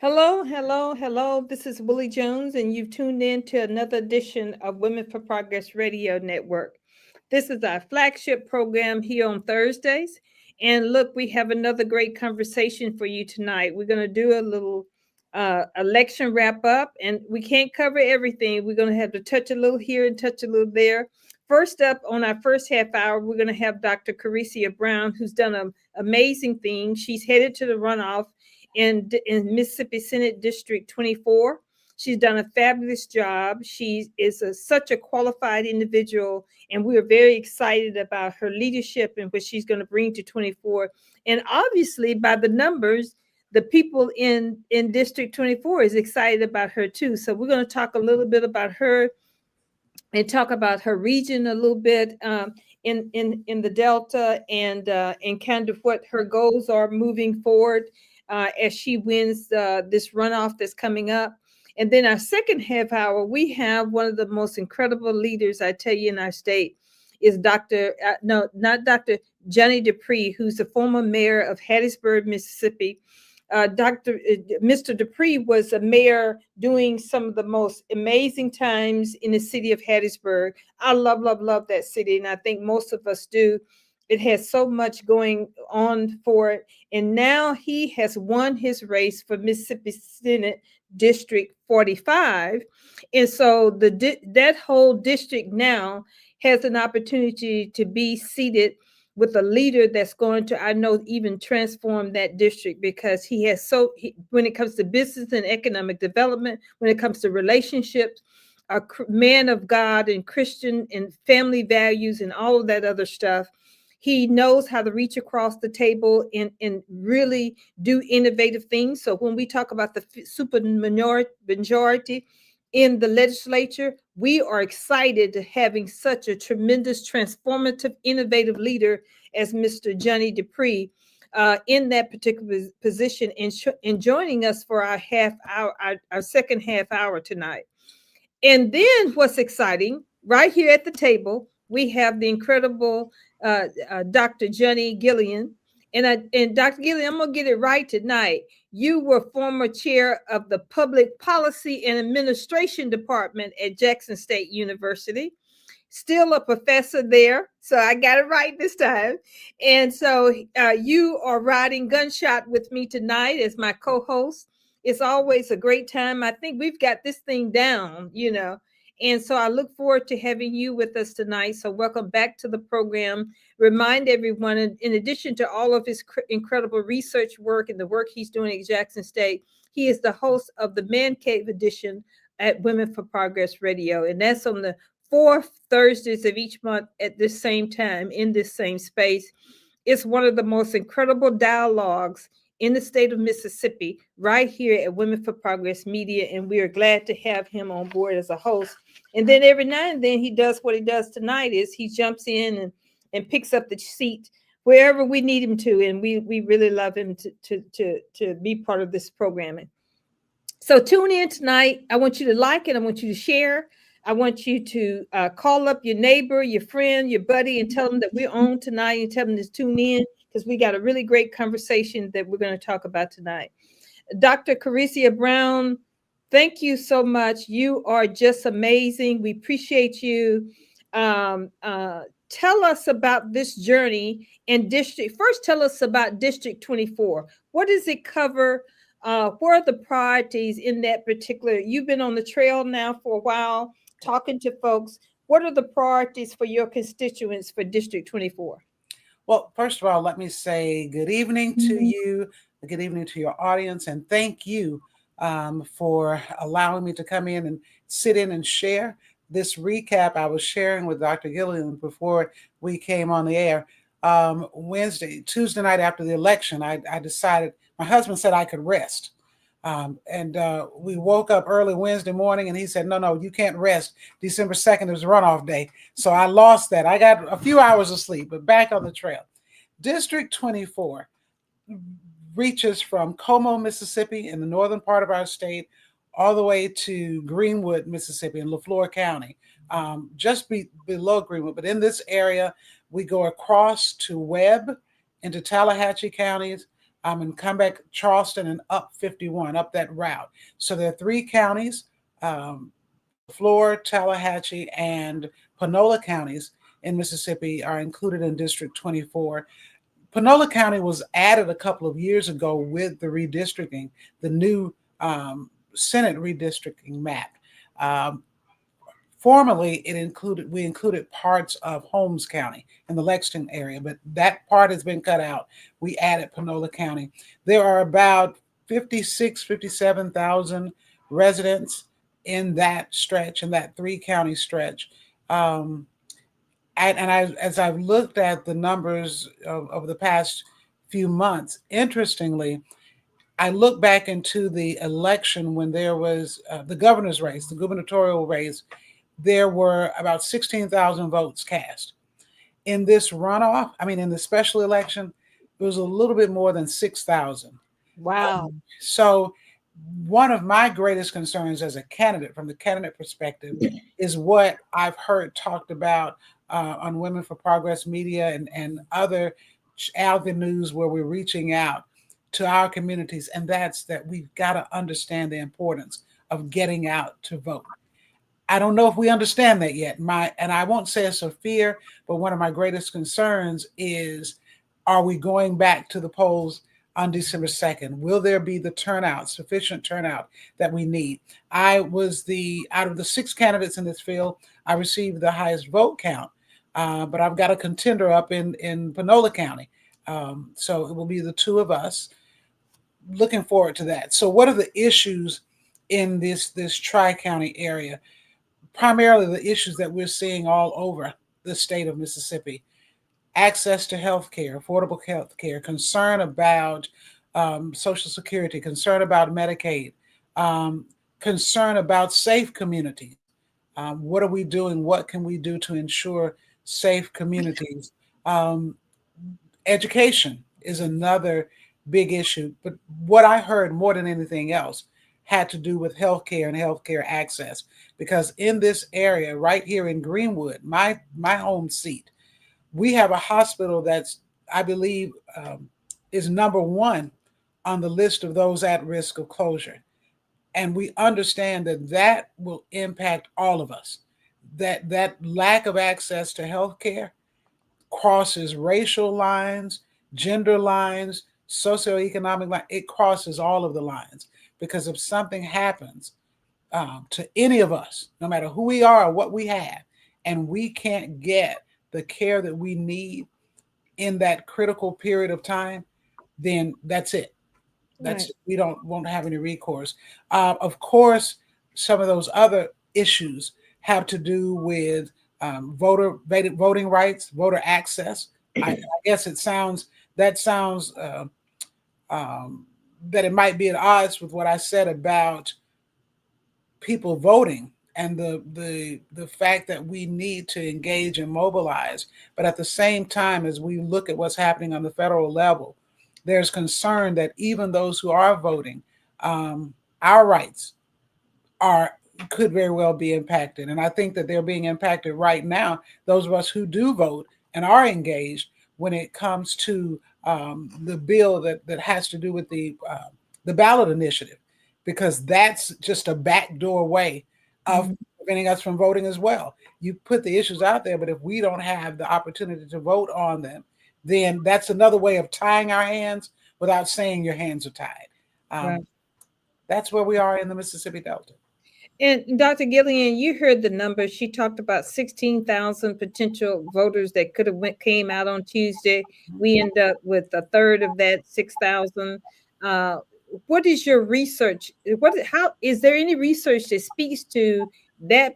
Hello, hello, hello. This is Willie Jones, and you've tuned in to another edition of Women for Progress Radio Network. This is our flagship program here on Thursdays. And look, we have another great conversation for you tonight. We're going to do a little election wrap up, and we can't cover everything. We're going to have to touch a little here and touch a little there. First up on our first half hour, we're going to have Dr. Curressia Brown, who's done an amazing thing. She's headed to the runoff in Mississippi Senate District 24. She's done a fabulous job. She is such a qualified individual, and we are very excited about her leadership and what she's going to bring to 24. And obviously, by the numbers, the people in District 24 is excited about her too. So we're going to talk a little bit about her and talk about her region a little bit in the Delta and kind of what her goals are moving forward as she wins this runoff that's coming up. And then our second half hour, we have one of the most incredible leaders, I tell you, in our state is no, not Dr. Johnny Dupree, who's the former mayor of Hattiesburg, Mississippi. Mr. Dupree was a mayor doing some of the most amazing times in the city of Hattiesburg. I love, love, love that city, and I think most of us do. It has so much going on for it. And now he has won his race for Mississippi Senate District 45. And so that whole district now has an opportunity to be seated with a leader that's going to, I know, even transform that district because when it comes to business and economic development, when it comes to relationships, a man of God and Christian and family values and all of that other stuff. He knows how to reach across the table and really do innovative things. So when we talk about the super majority in the legislature, we are excited to having such a tremendous, transformative, innovative leader as Mr. Johnny Dupree in that particular position and joining us for our half hour, our second half hour tonight. And then what's exciting, right here at the table, we have the incredible Dr. Johnny Gillian. And Dr. Gillian, I'm going to get it right tonight. You were former chair of the Public Policy and Administration Department at Jackson State University, still a professor there. So I got it right this time. And so you are riding gunshot with me tonight as my co-host. It's always a great time. I think we've got this thing down. And so I look forward to having you with us tonight. So welcome back to the program. Remind everyone, in addition to all of his incredible research work and the work he's doing at Jackson State, he is the host of the Man Cave edition at Women for Progress Radio. And that's on the fourth Thursdays of each month at this same time in this same space. It's one of the most incredible dialogues in the state of Mississippi, right here at Women for Progress Media, and we are glad to have him on board as a host. And then every now and then he does what he does tonight is he jumps in and picks up the seat wherever we need him to, and we really love him to be part of this programming. So tune in tonight. I want you to like it. I want you to share. I want you to call up your neighbor, your friend, your buddy, and tell them that we're on tonight and tell them to tune in because we got a really great conversation that we're going to talk about tonight. Dr. Curressia Brown, thank you so much. You are just amazing. We appreciate you. Tell us about this journey in district. First, tell us about District 24. What does it cover? Where are the priorities in that particular? You've been on the trail now for a while, talking to folks. What are the priorities for your constituents for District 24? Well, first of all, let me say good evening to you, good evening to your audience, and thank you for allowing me to come in and sit in and share this recap I was sharing with Dr. Gillian before we came on the air. Tuesday night after the election, I decided, my husband said I could rest. We woke up early Wednesday morning and he said, no, you can't rest. December 2nd is runoff day. So I lost that. I got a few hours of sleep, but back on the trail. District 24 reaches from Como, Mississippi in the northern part of our state, all the way to Greenwood, Mississippi in Lafleur County, just below Greenwood. But in this area, we go across to Webb into Tallahatchie counties, and come back Charleston and up 51, up that route. So there are three counties, Florida, Tallahatchie, and Panola counties in Mississippi are included in District 24. Panola County was added a couple of years ago with the redistricting, the new Senate redistricting map. Um, Formerly, we included parts of Holmes County in the Lexington area, but that part has been cut out. We added Panola County. There are about 56, 57,000 residents in that stretch, in that three county stretch. Um, as I've looked at the numbers of the past few months, interestingly, I look back into the election when there was the governor's race, the gubernatorial race. There were about 16,000 votes cast. In this runoff, I mean, in the special election, it was a little bit more than 6,000. Wow. So, one of my greatest concerns as a candidate, from the candidate perspective, is what I've heard talked about on Women for Progress Media and other avenues where we're reaching out to our communities, and that's that we've got to understand the importance of getting out to vote. I don't know if we understand that yet. And I won't say it's a fear, but one of my greatest concerns is, are we going back to the polls on December 2nd? Will there be the turnout, sufficient turnout that we need? I was out of the six candidates in this field, I received the highest vote count, but I've got a contender up in Panola County. So it will be the two of us. Looking forward to that. So what are the issues in this tri-county area? Primarily the issues that we're seeing all over the state of Mississippi: access to health care, affordable health care, concern about Social Security, concern about Medicaid, um, concern about safe communities. What are we doing? What can we do to ensure safe communities? Um, Education is another big issue. But what I heard more than anything else had to do with healthcare and healthcare access. Because in this area, right here in Greenwood, my home seat, we have a hospital that's, I believe, is number one on the list of those at risk of closure. And we understand that that will impact all of us. That lack of access to health care crosses racial lines, gender lines, socioeconomic lines. It crosses all of the lines, because if something happens to any of us, no matter who we are or what we have, and we can't get the care that we need in that critical period of time, then that's it. Right. We won't have any recourse. Of course, some of those other issues have to do with voting rights, voter access. I guess that sounds um, that it might be at odds with what I said about people voting and the fact that we need to engage and mobilize. But at the same time, as we look at what's happening on the federal level, there's concern that even those who are voting, um, our rights are could very well be impacted. And I think that they're being impacted right now, those of us who do vote and are engaged, when it comes to the bill that has to do with the ballot initiative, because that's just a backdoor way of Mhm. preventing us from voting as well. You put the issues out there, but if we don't have the opportunity to vote on them, then that's another way of tying our hands without saying your hands are tied. Right. Um, that's where we are in the Mississippi Delta. And Dr. Gillian, you heard the numbers. She talked about 16,000 potential voters that could have came out on Tuesday. We end up with a third of that 6,000. Uh, what is your research? How is there any research that speaks to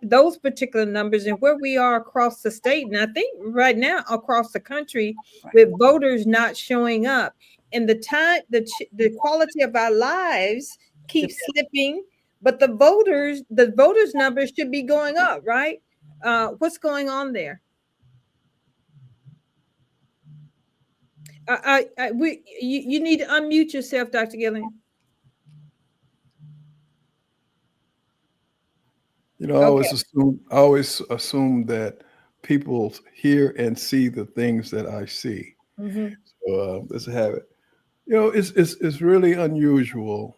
those particular numbers and where we are across the state? And I think right now across the country, Right. with voters not showing up, and the quality of our lives keeps slipping, but the voters numbers should be going up, right? What's going on there? You need to unmute yourself, Dr. Gillian. Okay. I always assume that people hear and see the things that I see. Hmm. So let's have it. It's really unusual.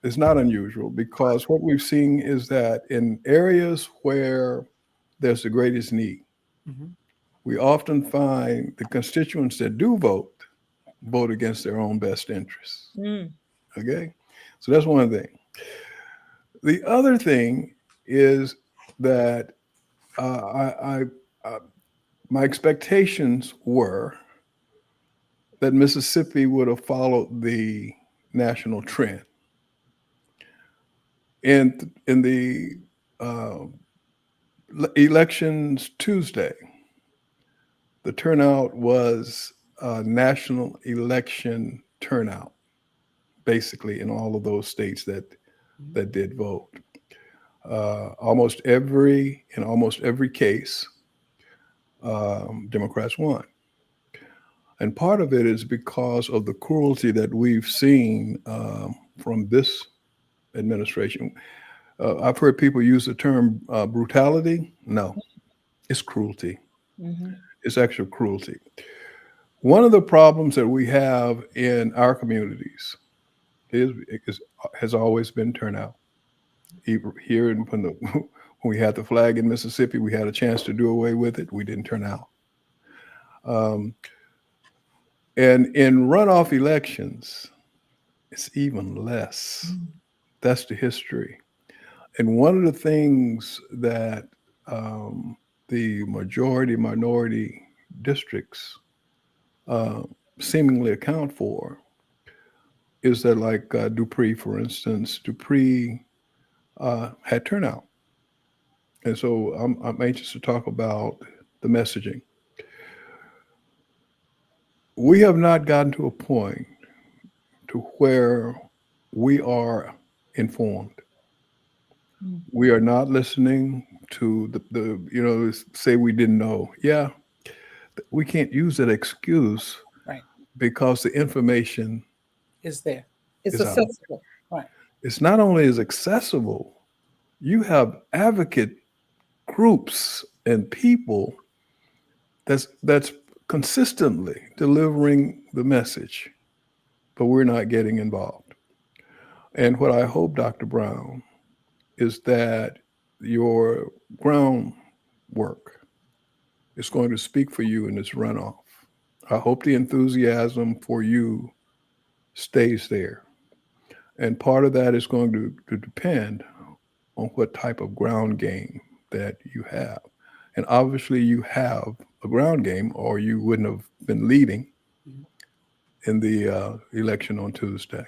It's not unusual because what we've seen is that in areas where there's the greatest need, Mhm. we often find the constituents that do vote against their own best interests. Mm. Okay, so that's one thing. The other thing is that uh, my expectations were that Mississippi would have followed the national trend. In the uh, elections Tuesday, the turnout was a national election turnout, basically in all of those states Mhm. that did vote. In almost every case, Democrats won. And part of it is because of the cruelty that we've seen from this administration. I've heard people use the term brutality. No, it's cruelty. Mhm. It's actual cruelty. One of the problems that we have in our communities is has always been turnout. Here when we had the flag in Mississippi, we had a chance to do away with it. We didn't turn out. Um, and in runoff elections, it's even less. That's the history. And one of the things that um, the majority minority districts uh, seemingly account for is that, like Dupree, for instance, Dupree had turnout. And so I'm anxious to talk about the messaging. We have not gotten to a point to where we are informed. Mm. We are not listening to say we didn't know. Yeah, we can't use that excuse Right. because the information Is there. It's is out. accessible. Right. It's not only is accessible, you have advocate groups and people that's consistently delivering the message, but we're not getting involved. And what I hope, Dr. Brown, is that your groundwork is going to speak for you in this runoff. I hope the enthusiasm for you stays there. And part of that is going to depend on what type of ground game that you have. And obviously, you have a ground game, or you wouldn't have been leading Mhm. in the election on Tuesday.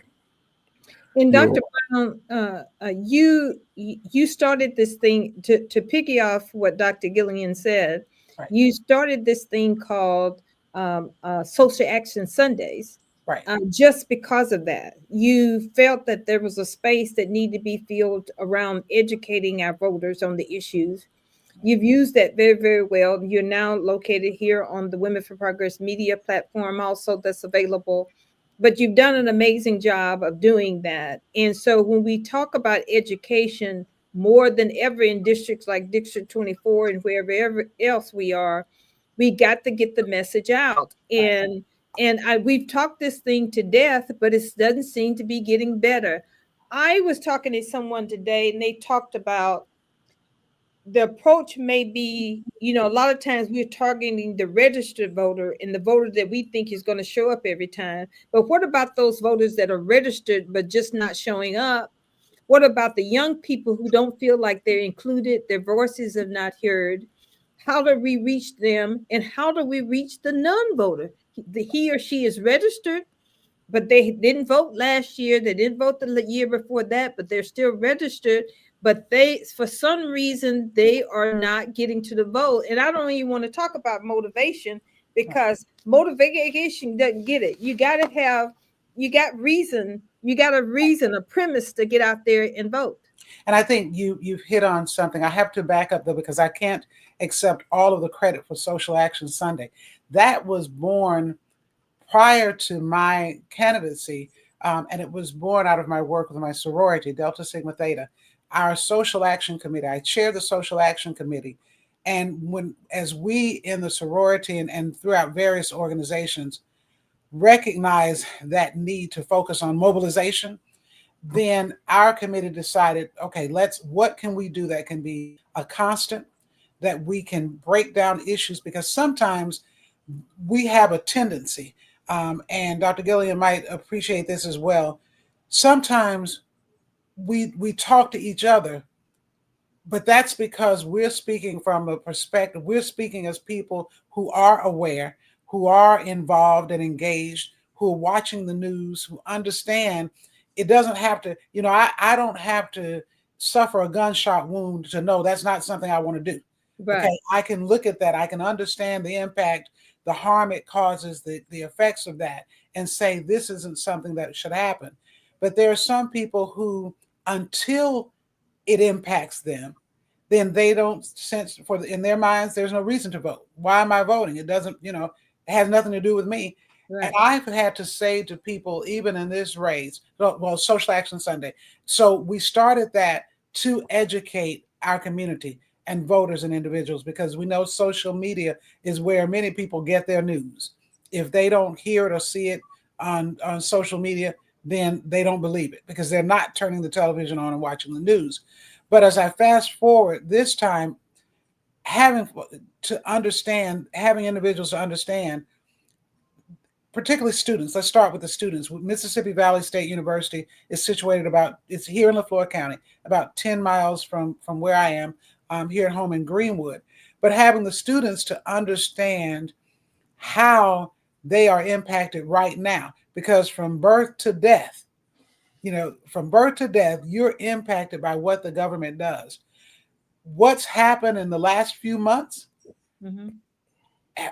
And Your Dr. Brown, you started this thing to piggy off what Dr. Gillian said. Right. You started this thing called Social Action Sundays. Right. Just because of that, you felt that there was a space that needed to be filled around educating our voters on the issues. You've used that very, very well. You're now located here on the Women for Progress media platform, also that's available. But you've done an amazing job of doing that. And so when we talk about education more than ever in districts like District 24 and wherever else we are, we got to get the message out. Right. We've talked this thing to death, but it doesn't seem to be getting better. I was talking to someone today and they talked about the approach may be, a lot of times we're targeting the registered voter and the voter that we think is going to show up every time. But what about those voters that are registered but just not showing up? What about the young people who don't feel like they're included, their voices are not heard? How do we reach them? And how do we reach the non-voter? He or she is registered, but they didn't vote last year. They didn't vote the year before that, but they're still registered. But they, for some reason, they are not getting to the vote. And I don't even want to talk about motivation Right. because motivation doesn't get it. You got a reason, a premise to get out there and vote. And I think you've hit on something. I have to back up though because I can't accept all of the credit for Social Action Sunday. That was born prior to my candidacy, and it was born out of my work with my sorority, Delta Sigma Theta. Our social action committee, I chair the social action committee. And as we in the sorority and throughout various organizations recognize that need to focus on mobilization, then our committee decided, okay, what can we do that can be a constant, that we can break down issues, because sometimes we have a tendency, and Dr. Gillian might appreciate this as well. Sometimes we talk to each other, but that's because we're speaking from a perspective. We're speaking as people who are aware, who are involved and engaged, who are watching the news, who understand it doesn't have to, I don't have to suffer a gunshot wound to know that's not something I want to do. Right. Okay. I can look at that. I can understand the impact, the harm it causes, the effects of that, and say this isn't something that should happen. But there are some people who, until it impacts them, then they don't sense in their minds, there's no reason to vote. Why am I voting? It doesn't, it has nothing to do with me. And Right. I've had to say to people, even in this race, well, Social Action Sunday. So we started that to educate our community and voters and individuals, because we know social media is where many people get their news. If they don't hear it or see it on social media, then they don't believe it, because they're not turning the television on and watching the news. But as I fast forward this time, having individuals to understand, particularly students. Let's start with the students. Mississippi Valley State University is situated it's here in Lafleur County, about 10 miles from where I am, here at home in Greenwood. But having the students to understand how they are impacted right now, because from birth to death, you're impacted by what the government does. What's happened in the last few months, Mm-hmm.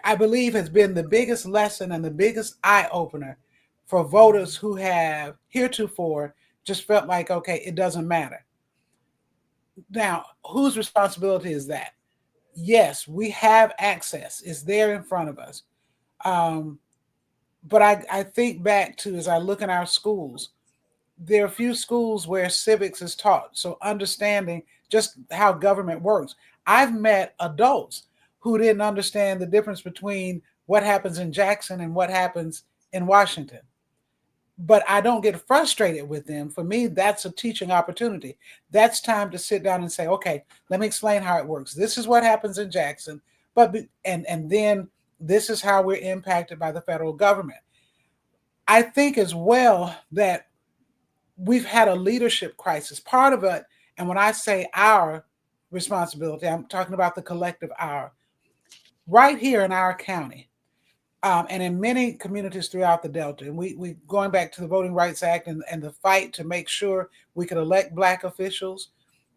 I believe, has been the biggest lesson and the biggest eye opener for voters who have heretofore just felt like, okay, it doesn't matter. Now, whose responsibility is that? Yes, we have access, it's there in front of us. Um, but I think back to, as I look in our schools, there are a few schools where civics is taught. So understanding just how government works. I've met adults who didn't understand the difference between what happens in Jackson and what happens in Washington. But I don't get frustrated with them. For me, that's a teaching opportunity. That's time to sit down and say, okay, let me explain how it works. This is what happens in Jackson, and then this is how we're impacted by the federal government. I think as well that we've had a leadership crisis. Part of it, and when I say our responsibility, I'm talking about the collective our. Right here in our county, and in many communities throughout the Delta, and we going back to the Voting Rights Act and the fight to make sure we could elect Black officials.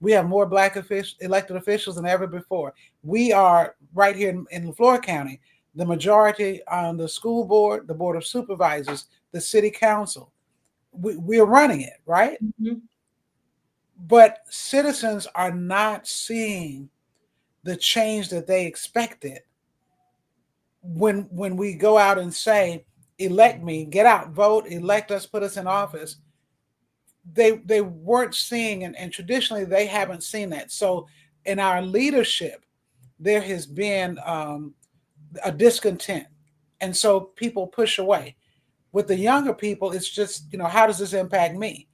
We have more Black elected officials than ever before. We are right here in Lafleur County, the majority on the school board, the board of supervisors, the city council. We're running it, right? Mm-hmm. But citizens are not seeing the change that they expected when we go out and say, elect me, get out, vote, elect us, put us in office. They weren't seeing, and traditionally they haven't seen that. So in our leadership, there has been a discontent, and so people push away. With the younger people, it's just, how does this impact me?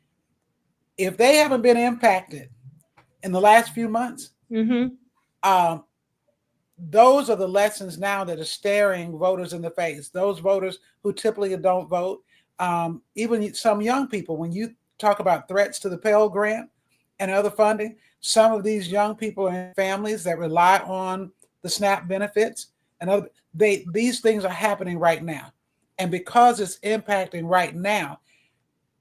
If they haven't been impacted in the last few months, Mm-hmm. um, those are the lessons now that are staring voters in the face. Those voters who typically don't vote, even some young people. When you talk about threats to the Pell Grant and other funding, some of these young people are in families that rely on the SNAP benefits, and these things are happening right now. And because it's impacting right now,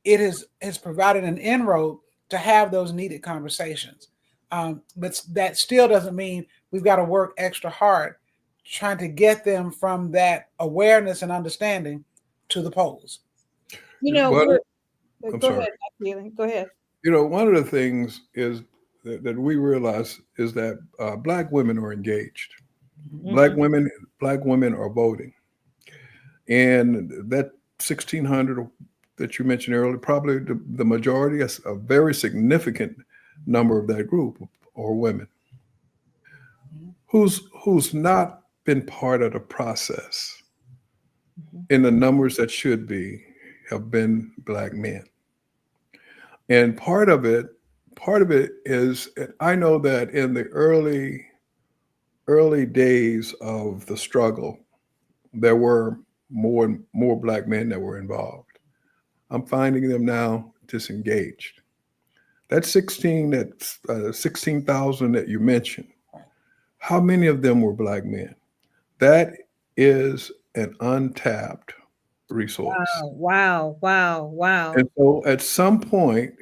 it has provided an inroad to have those needed conversations. But that still doesn't mean we've got to work extra hard trying to get them from that awareness and understanding to the polls. Well, We're I'm go sorry. ahead, Dr. Ely. Go ahead. One of the things is that we realize is that Black women are engaged. Black Mm-hmm. women, Black women are voting, and that 1,600 that you mentioned earlier, probably the majority, a very significant number of that group are women who's not been part of the process in the numbers that should be have been Black men. And part of it is, I know that in the early days of the struggle, there were more and more Black men that were involved. I'm finding them now disengaged. That 16,000 that you mentioned, how many of them were Black men? That is an untapped resource. Wow, wow, wow, wow. And so at some point,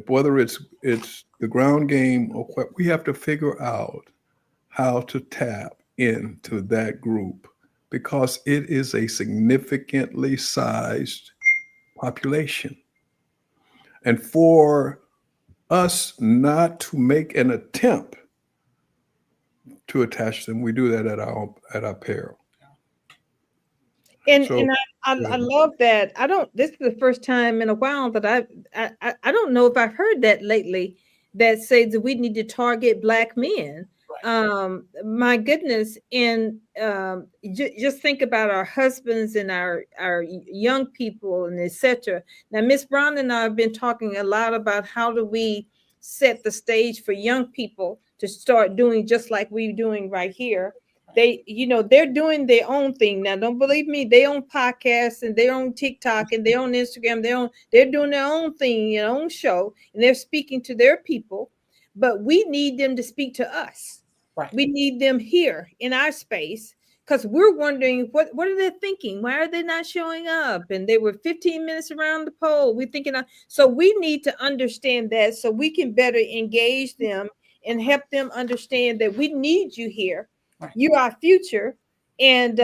whether it's the ground game or what, we have to figure out how to tap into that group because it is a significantly sized population. And for us not to make an attempt to attach them, we do that at our peril. And So I love that. I don't. This is the first time in a while that I don't know if I've heard that lately. That says that we need to target Black men. My goodness, and just think about our husbands and our young people and etc. Now, Miss Brown and I have been talking a lot about how do we set the stage for young people to start doing just like we're doing right here. They're doing their own thing now. Don't believe me, they own podcasts and they're on TikTok and they're on Instagram. They're doing their own thing, their own show, and they're speaking to their people. But we need them to speak to us. Right. We need them here in our space because we're wondering what are they thinking? Why are they not showing up? And they were 15 minutes around the pole. We're thinking so we need to understand that so we can better engage them and help them understand that we need you here. Right. You're our future, and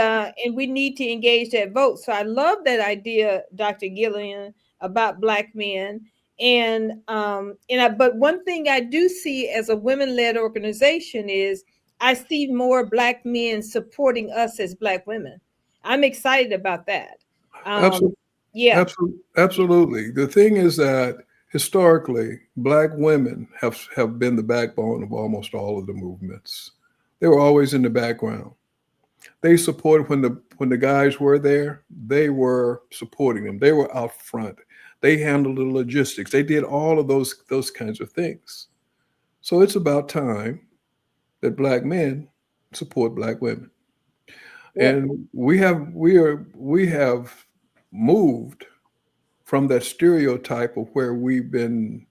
we need to engage that vote. So I love that idea, Dr. Gillian, about Black men. But one thing I do see as a women-led organization is I see more Black men supporting us as Black women. I'm excited about that. absolutely, Yeah. absolutely. The thing is that historically, Black women have been the backbone of almost all of the movements. They were always in the background. They supported when the guys were there. They were supporting them. They were out front. They handled the logistics. They did all of those kinds of things. So it's about time that Black men support Black women. Yeah. And we have moved from that stereotype of where we've been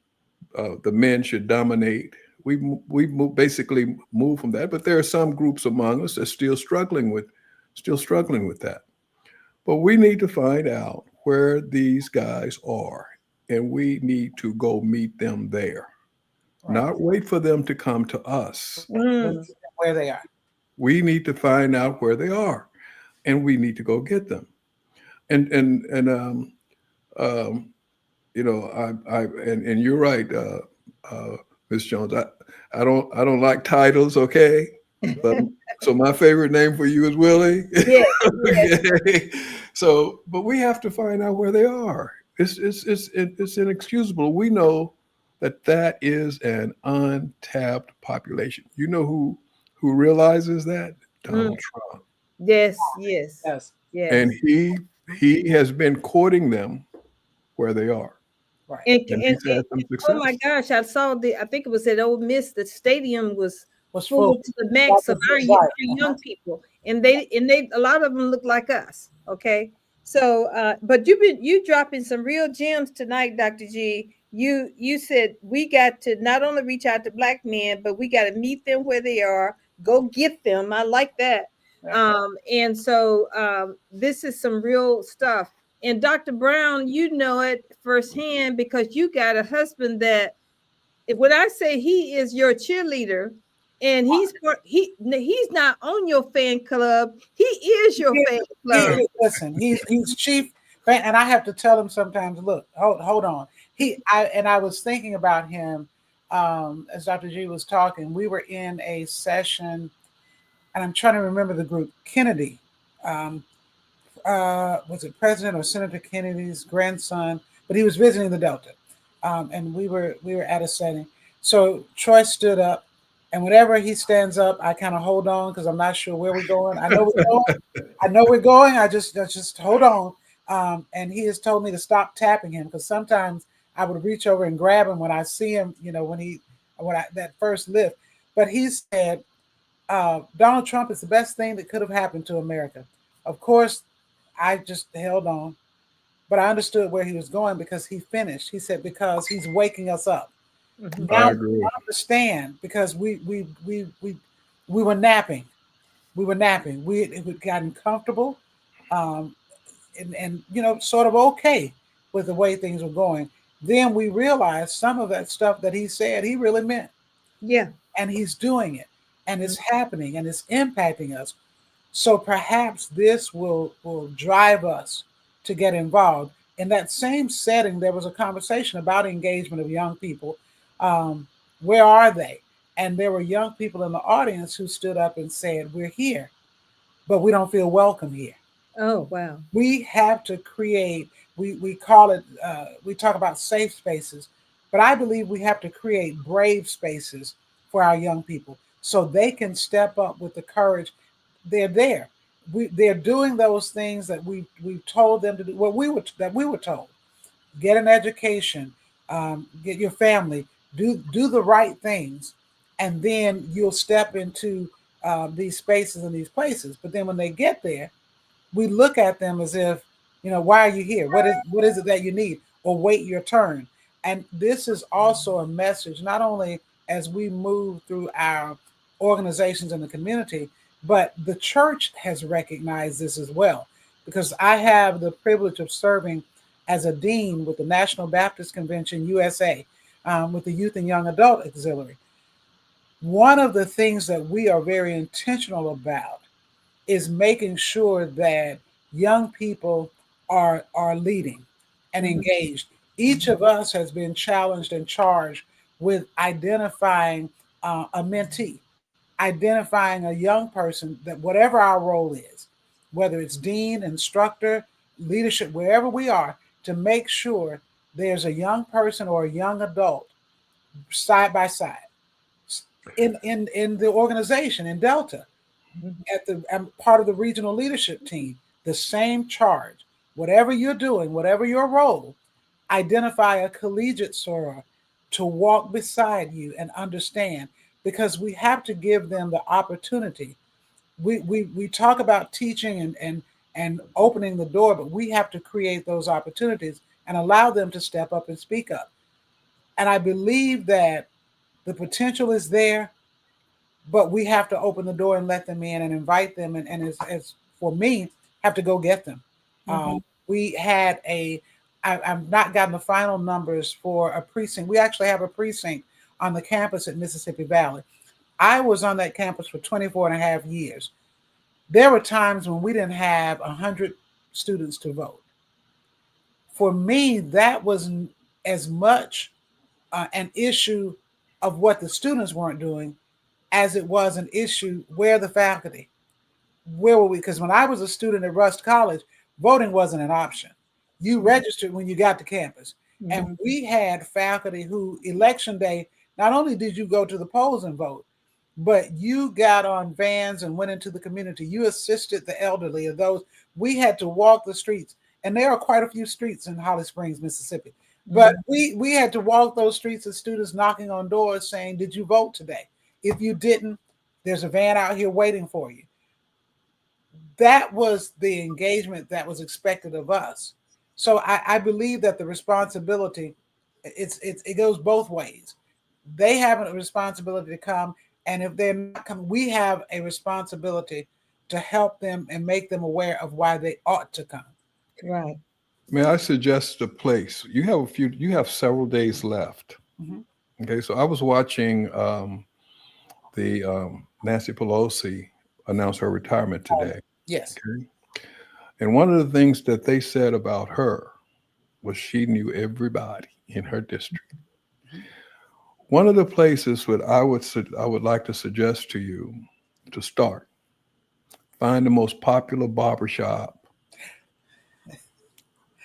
the men should dominate. Basically moved from that, but there are some groups among us that still struggling with that. But we need to find out where these guys are, and we need to go meet them there. Right. Not wait for them to come to us. Where they are. We need to find out where they are, and we need to go get them. And and you're right, Miss Jones. I don't like titles, okay? But so my favorite name for you is Willie. Yeah. Okay. So, but we have to find out where they are. It's inexcusable. We know that is an untapped population. You know who realizes that? Donald Trump. Yes. And he has been courting them where they are. Right. And he's had some success. Oh my gosh, I think it was at Ole Miss, the stadium was full to the max of our young people. And they a lot of them look like us. Okay. So but you dropping some real gems tonight, Dr. G. You said we got to not only reach out to Black men, but we got to meet them where they are, go get them. I like that. And so this is some real stuff. And Dr. Brown, you know it firsthand because you got a husband that, when I say he is your cheerleader, and he's not on your fan club, he is your fan club. Listen, he's chief fan, and I have to tell him sometimes. Look, hold on. I was thinking about him as Dr. G was talking. We were in a session, and I'm trying to remember the group. Kennedy. Was it President or Senator Kennedy's grandson? But he was visiting the Delta, and we were at a setting. So Troy stood up And whenever he stands up, I kind of hold on because I'm not sure where we're going. I know we're going. I know we're going. I just hold on. And he has told me to stop tapping him because sometimes I would reach over and grab him when I see him. When I that first lift. But he said Donald Trump is the best thing that could have happened to America. Of course, I just held on, but I understood where he was going because he finished. He said because he's waking us up. Mhm. I Now agree. I understand because we were napping. We were napping. We had gotten comfortable, um, and sort of okay with the way things were going. Then we realized some of that stuff that he said he really meant, Yeah. and he's doing it, and Mhm. it's happening, and it's impacting us. So perhaps this will drive us to get involved. In that same setting, there was a conversation about engagement of young people. Um, where are they? And there were young people in the audience who stood up and said, "We're here, but we don't feel welcome here." Oh, wow. We have to create, we call it, we talk about safe spaces, but I believe we have to create brave spaces for our young people so they can step up with the courage. They're there. They're doing those things that we told them to do, what we were told. Get an education, get your family, do the right things, and then you'll step into these spaces and these places. But then when they get there, we look at them as if, why are you here? What is it that you need? Or wait your turn. And this is also a message, not only as we move through our organizations in the community, but the church has recognized this as well. Because I have the privilege of serving as a dean with the National Baptist Convention USA, with the Youth and Young Adult Auxiliary. One of the things that we are very intentional about is making sure that young people are leading and Mhm. engaged. Each Mhm. of us has been challenged and charged with identifying a mentee, identifying a young person that whatever our role is, whether it's dean, instructor, leadership, wherever we are, to make sure there's a young person or a young adult side by side in the organization in Delta Mhm. at the I'm part of the regional leadership team, the same charge. Whatever you're doing, whatever your role, identify a collegiate soror to walk beside you and understand because we have to give them the opportunity. We talk about teaching and opening the door, but we have to create those opportunities and allow them to step up and speak up. And I believe that the potential is there, but we have to open the door and let them in and invite them. And as for me, have to go get them. Mhm. We had I've not gotten the final numbers for a precinct. We actually have a precinct on the campus at Mississippi Valley. I was on that campus for 24 and a half years. There were times when we didn't have 100 students to vote. For me, that was as much an issue of what the students weren't doing as it was an issue where the faculty, where were we? Because when I was a student at Rust College, voting wasn't an option. You registered when you got to campus. And Mhm. we had faculty who, election day, not only did you go to the polls and vote, but you got on vans and went into the community. You assisted the elderly of those. We had to walk the streets. And there are quite a few streets in Holly Springs, Mississippi. But Mhm. we had to walk those streets as students knocking on doors saying, "Did you vote today? If you didn't, there's a van out here waiting for you." That was the engagement that was expected of us. So I believe that the responsibility, it goes both ways. They have a responsibility to come, and if they're not coming, we have a responsibility to help them and make them aware of why they ought to come. Right. May I suggest a place? You have several days left. Mhm. Okay, so I was watching the Nancy Pelosi announce her retirement today. Yes. Okay, and one of the things that they said about her was she knew everybody in her district. Mhm. One of the places that I would like to suggest to you to start, find the most popular barbershop,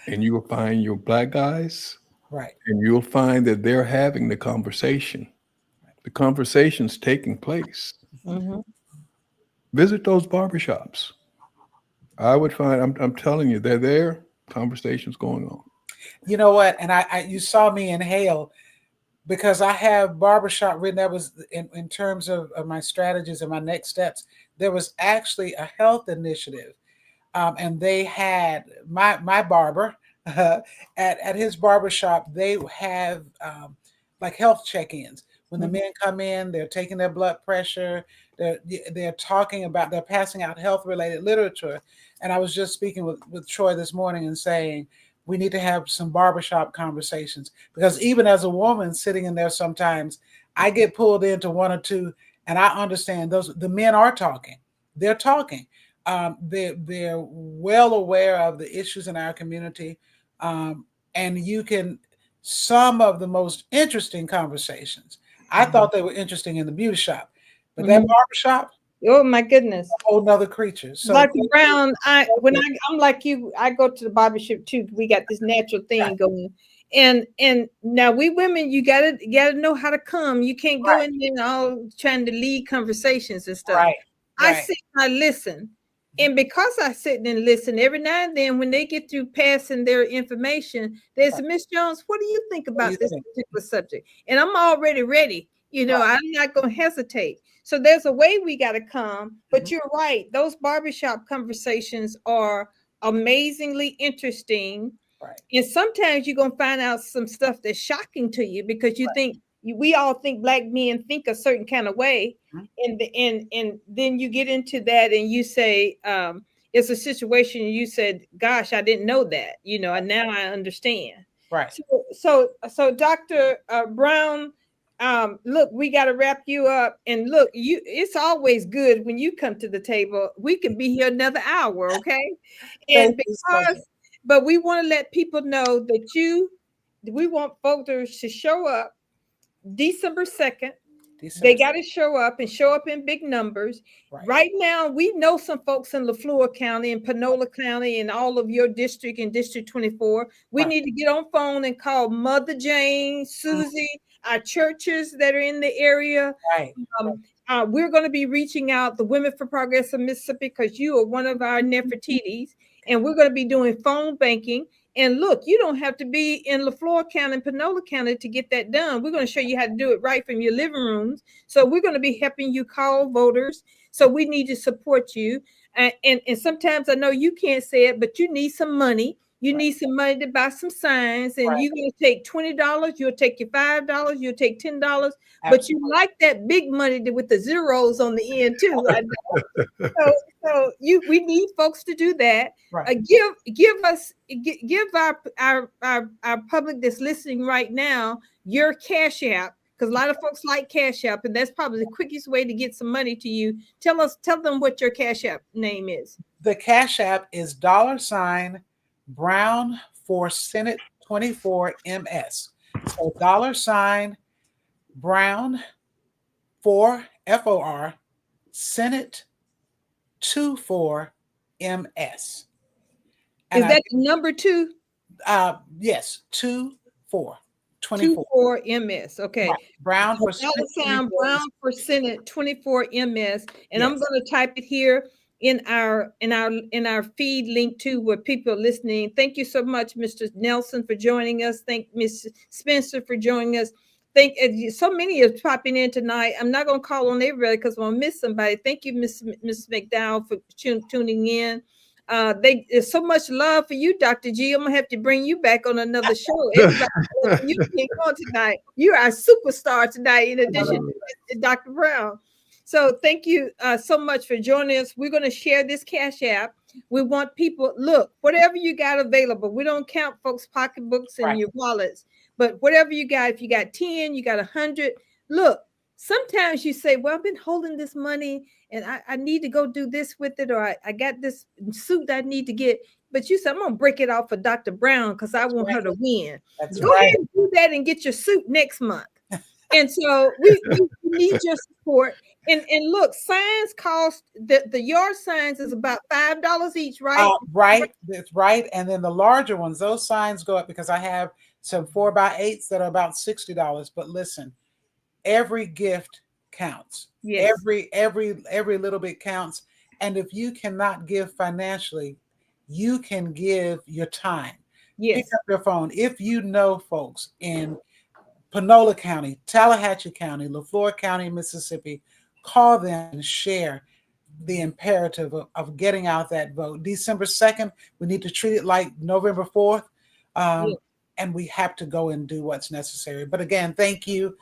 and you will find your black guys, Right. and you'll find that they're having the conversation the conversations taking place. Mhm. Visit those barbershops. I would find, I'm telling you, they're there, conversations going on. You know what? And you saw me inhale because I have barbershop written. That was in terms of my strategies and my next steps. There was actually a health initiative, and they had my barber at his barbershop. They have like health check-ins. When the Mhm. men come in, they're taking their blood pressure. They're talking about, they're passing out health related literature. And I was just speaking with Troy this morning and saying we need to have some barbershop conversations, because even as a woman sitting in there, sometimes I get pulled into one or two, and I understand the men are talking. They're talking. They're well aware of the issues in our community, and you can, some of the most interesting conversations. I thought they were interesting in the beauty shop, but that Mhm. barbershop, Oh my goodness. a whole nother creature. So Dr. Brown, I'm like you, I go to the barbershop too. We got this natural thing going. And now we women, you gotta know how to come. You can't go right, in there all trying to lead conversations and stuff. right, I right, sit and I listen. And because I sit and listen, every now and then when they get through passing their information, they say, right. Miss Jones, what do you think What do you about this think? particular subject? And I'm already ready. Right. I'm not gonna hesitate. So there's a way we gotta come, but Mhm. you're right. Those barbershop conversations are amazingly interesting, Right. and sometimes you're gonna find out some stuff that's shocking to you because we all think black men think a certain kind of way, Mhm. and then you get into that and you say, it's a situation you said, "Gosh, I didn't know that," and now I understand. Right. So Dr. Brown, look, we got to wrap you up, and look, it's always good when you come to the table. We can be here another hour, okay? Thank And you so much. but we want to let people know that we want voters to show up December 2nd. They December. got to show up and show up in big numbers. Right. Right now, we know some folks in Lafleur County and Panola County and all of your district and District 24. We Right. need to get on phone and call Mother Jane, Mhm. Susie, our churches that are in the area. Right. We're going to be reaching out the Women for Progress of Mississippi because you are one of our Nefertiti's, and we're going to be doing phone banking. And look, you don't have to be in Lafleur County and Panola County to get that done. We're going to show you how to do it right from your living rooms. So we're going to be helping you call voters. So we need to support you. And sometimes I know you can't say it, but you need some money. You Right. need some money to buy some signs, and Right. you're going to take $20. You'll take your $5. You'll take $10. But you Absolutely. like that big money with the zeros on the end too. I know. We need folks to do that. Right. Give our public that's listening right now your cash app, because a lot of folks like cash app, and that's probably the quickest way to get some money to you. Tell them what your cash app name is. The Cash App is $Brown for Senate 24 MS. So $Brown for FOR Senate 24 MS. And Is that the number two? yes, 24 24. 24 MS. Okay. Right. Brown for Dollar Senate sign 24. Brown for Senate 24 MS. And I'm Yes. going to type it here in our feed link too, where people are listening. Thank you so much, Mr. Nelson, for joining us. Thank Miss Spencer for joining us. Thank so many are popping in tonight. I'm not going to call on everybody because I'm going to miss somebody. Thank you, Miss McDowell, for tuning in. There's so much love for you, Dr. G. I'm gonna have to bring you back on another show. Everybody, you can't go tonight. You are a superstar tonight, in addition to Dr. Brown. So thank you so much for joining us. We're going to share this Cash App. We want people, look, whatever you got available. We don't count folks' pocketbooks and Right. your wallets, but whatever you got, if you got 10, you got 100. Look, sometimes you say, well, I've been holding this money and I need to go do this with it, or I got this suit I need to get. But you said, I'm going to break it off for Dr. Brown because I want her to win. That's Go right. ahead and do that and get your suit next month. And so we need your support. And look, signs cost the yard signs is about $5 each, right? Right. That's right. And then the larger ones, those signs go up because I have some 4x8s that are about $60. But listen, every gift counts. Yes. Every little bit counts. And if you cannot give financially, you can give your time. Pick Yes. up your phone. If you know folks in Panola County, Tallahatchie County, LaFleur County, Mississippi, call them and share the imperative of getting out that vote. December 2nd, we need to treat it like November 4th. Yes. And we have to go and do what's necessary. But again, thank you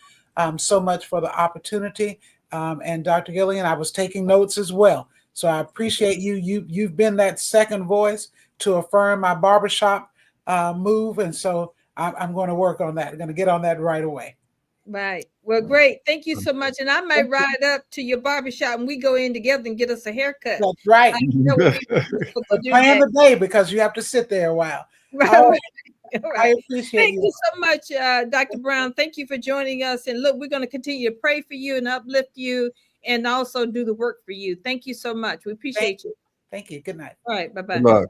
so much for the opportunity. And Dr. Gillian, I was taking notes as well. So I appreciate you. You've been that second voice to affirm my barbershop move. And so I'm going to work on that. I'm going to get on that right away. Right. Well, great. Thank you so much. And I might Thank you. ride up to your barbershop and we go in together and get us a haircut. That's right. I know we'll be able to But do plan that. the day because you have to sit there a while. Right, All right. right. All I right. appreciate Thank you. you so much, Dr. Brown. Thank you for joining us. And look, we're going to continue to pray for you and uplift you and also do the work for you. Thank you so much. We appreciate you. Thank you. Good night. All right. Bye Good bye. luck.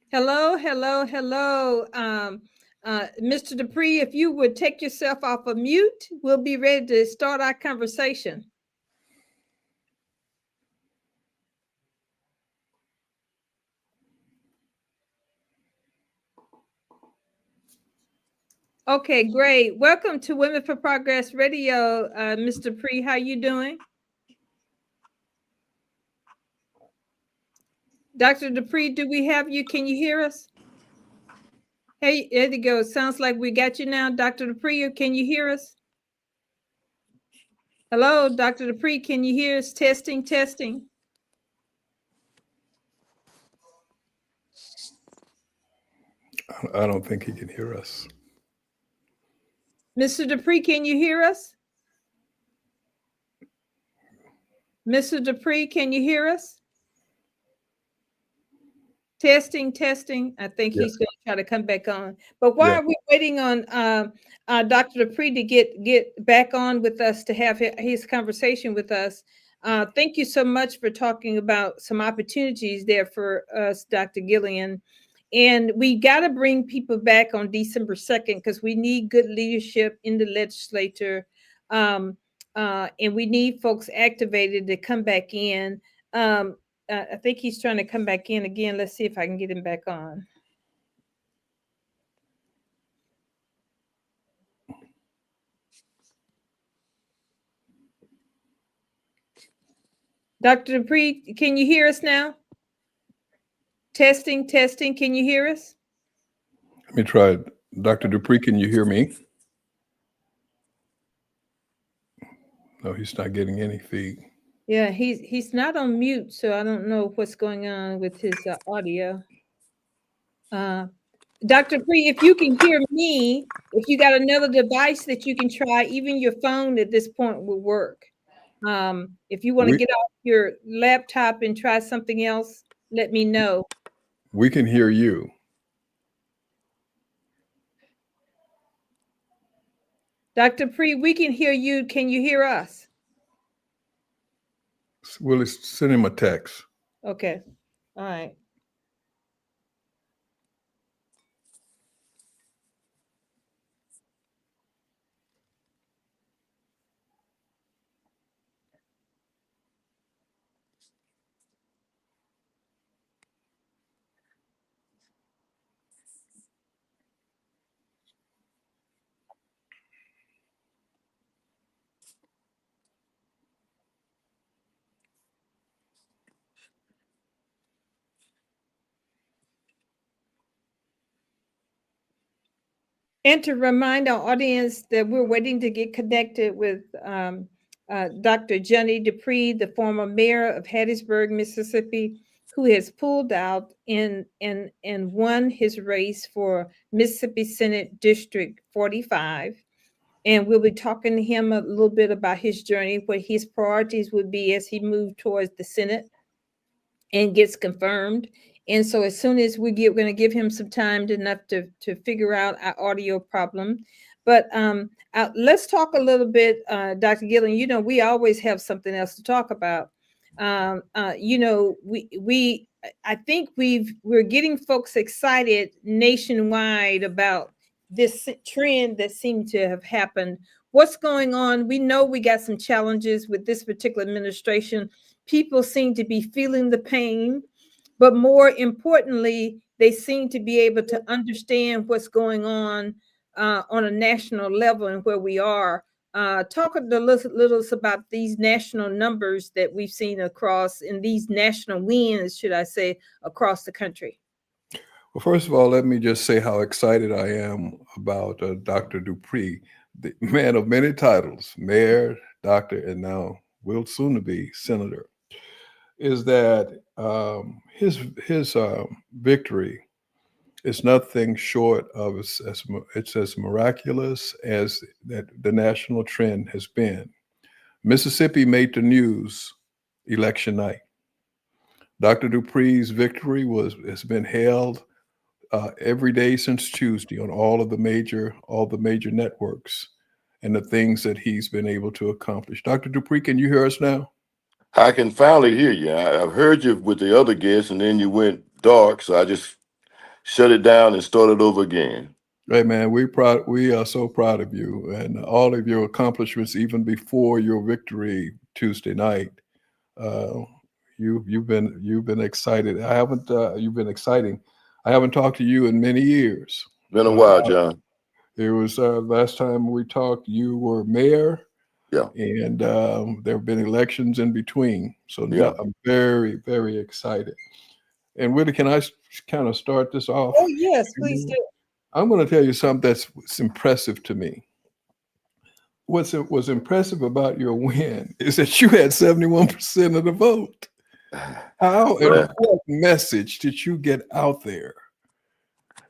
Hello, hello, hello. Mr. Dupree, if you would take yourself off of mute, we'll be ready to start our conversation. Okay, great. Welcome to Women for Progress Radio, Mr. Dupree. How you doing? Dr. Dupree, do we have you? Can you hear us? Hey, there you go. Sounds like we got you now. Dr. Dupree, can you hear us? Hello, Dr. Dupree, can you hear us? Testing, testing. I don't think he can hear us. Mr. Dupree, can you hear us? Mr. Dupree, can you hear us? Testing, testing. I think Yeah. he's going to try to come back on. But why Yeah. are we waiting on Dr. Dupree to get back on with us to have his conversation with us? Thank you so much for talking about some opportunities there for us, Dr. Gillian. And we got to bring people back on December 2nd because we need good leadership in the legislature. And we need folks activated to come back in. I think he's trying to come back in again. Let's see if I can get him back on. Dr. Dupree, can you hear us now? Testing, testing. Can you hear us? Let me try it. Dr. Dupree, can you hear me? No, he's not getting any feed. Yeah, he's not on mute, so I don't know what's going on with his audio. Dr. Dupree, if you can hear me, if you got another device that you can try, even your phone at this point will work. If you want to get off your laptop and try something else, let me know. We can hear you. Dr. Dupree, we can hear you. Can you hear us? Willie, send him a text. Okay. All right. And to remind our audience that we're waiting to get connected with Dr. Johnny Dupree, the former mayor of Hattiesburg, Mississippi, who has pulled out and won his race for Mississippi Senate District 45. And we'll be talking to him a little bit about his journey, what his priorities would be as he moved towards the Senate and gets confirmed. And so as soon as we're going to give him some time enough to figure out our audio problem. But let's talk a little bit, Dr. Gillian, you know, we always have something else to talk about. You know, I think we're getting folks excited nationwide about this trend that seemed to have happened. What's going on? We know we got some challenges with this particular administration. People seem to be feeling the pain, but more importantly, they seem to be able to understand what's going on a national level and where we are. Talk a little about these national numbers that we've seen across, in these national wins, should I say, across the country. Well, first of all, let me just say how excited I am about Dr. Dupree, the man of many titles, mayor, doctor, and now will soon to be senator. Is that his victory is nothing short of it's as miraculous as that the national trend has been. Mississippi made the news election night. Dr. Dupree's victory was has been hailed every day since Tuesday on all the major networks and the things that he's been able to accomplish. Dr. Dupree, can you hear us now? I can finally hear you. I've heard you with the other guests, and then you went dark, so I just shut it down and started over again. Hey man, we are so proud of you and all of your accomplishments even before your victory Tuesday night. Uh, you've been excited. I haven't You've been exciting. I haven't talked to you in many years. Been a Uh, while, John. it was last time we talked, you were mayor, Yeah, and there have been elections in between. So now yeah. I'm very, very excited. And Willie, can I kind of start this off? Oh, yes, please do. I'm going to tell you something that's impressive to me. What's was impressive about your win is that you had 71% of the vote. How and Well, what message did you get out there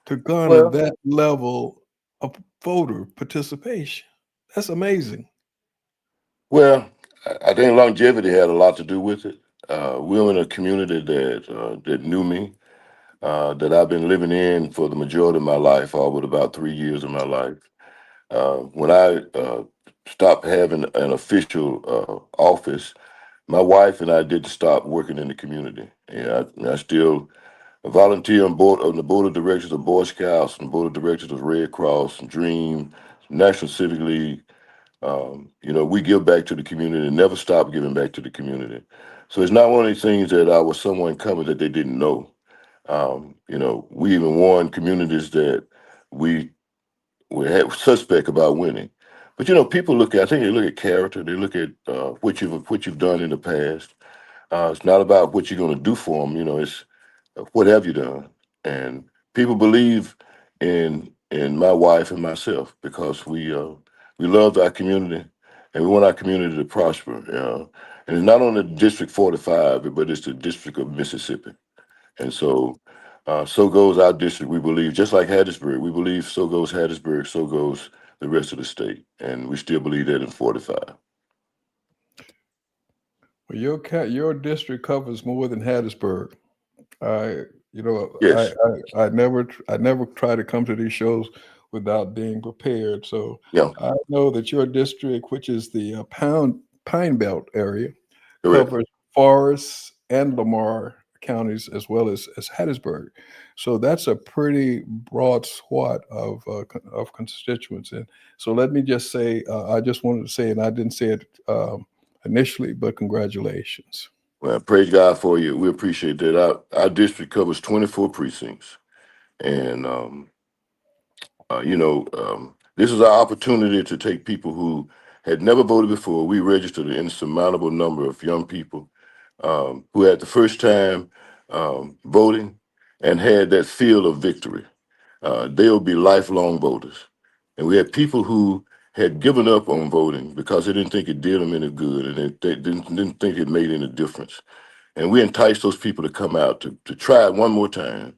to garner well, that level of voter participation? That's amazing. well. I think longevity had a lot to do with it. We're in a community that knew me, that I've been living in for the majority of my life, all but about 3 years of my life. When I stopped having an official office, my wife and I did stop working in the community. And I still volunteer on the board of directors of Boy Scouts and board of directors of Red Cross and Dream, National Civic League. We give back to the community and never stop giving back to the community. So it's not one of these things that I was someone coming that they didn't know. We even warned communities that we we had suspect about winning. But people I think they look at character. They look at what you've done in the past. It's not about what you're going to do for them. It's what have you done. And people believe in my wife and myself because we love our community and we want our community to prosper. And it's not only District 45, but it's the District of Mississippi. And so goes our district. We believe, just like Hattiesburg, we believe so goes Hattiesburg, so goes the rest of the state, and we still believe that in 45. Well, your district covers more than Hattiesburg. I, Yes, I never try to come to these shows without being prepared. So yeah, I know that your district, which is the Pine Belt area, correct. covers Forest and Lamar counties as well as Hattiesburg. So that's a pretty broad swath of constituents. And so let me just say, I just wanted to say, and I didn't say it initially, but congratulations. Well, praise God for you. We appreciate that. Our district covers 24 precincts, and this is our opportunity to take people who had never voted before. We registered an insurmountable number of young people who had the first time voting and had that feel of victory. They'll be lifelong voters. And we had people who had given up on voting because they didn't think it did them any good and they didn't think it made any difference. And we enticed those people to come out to try it one more time.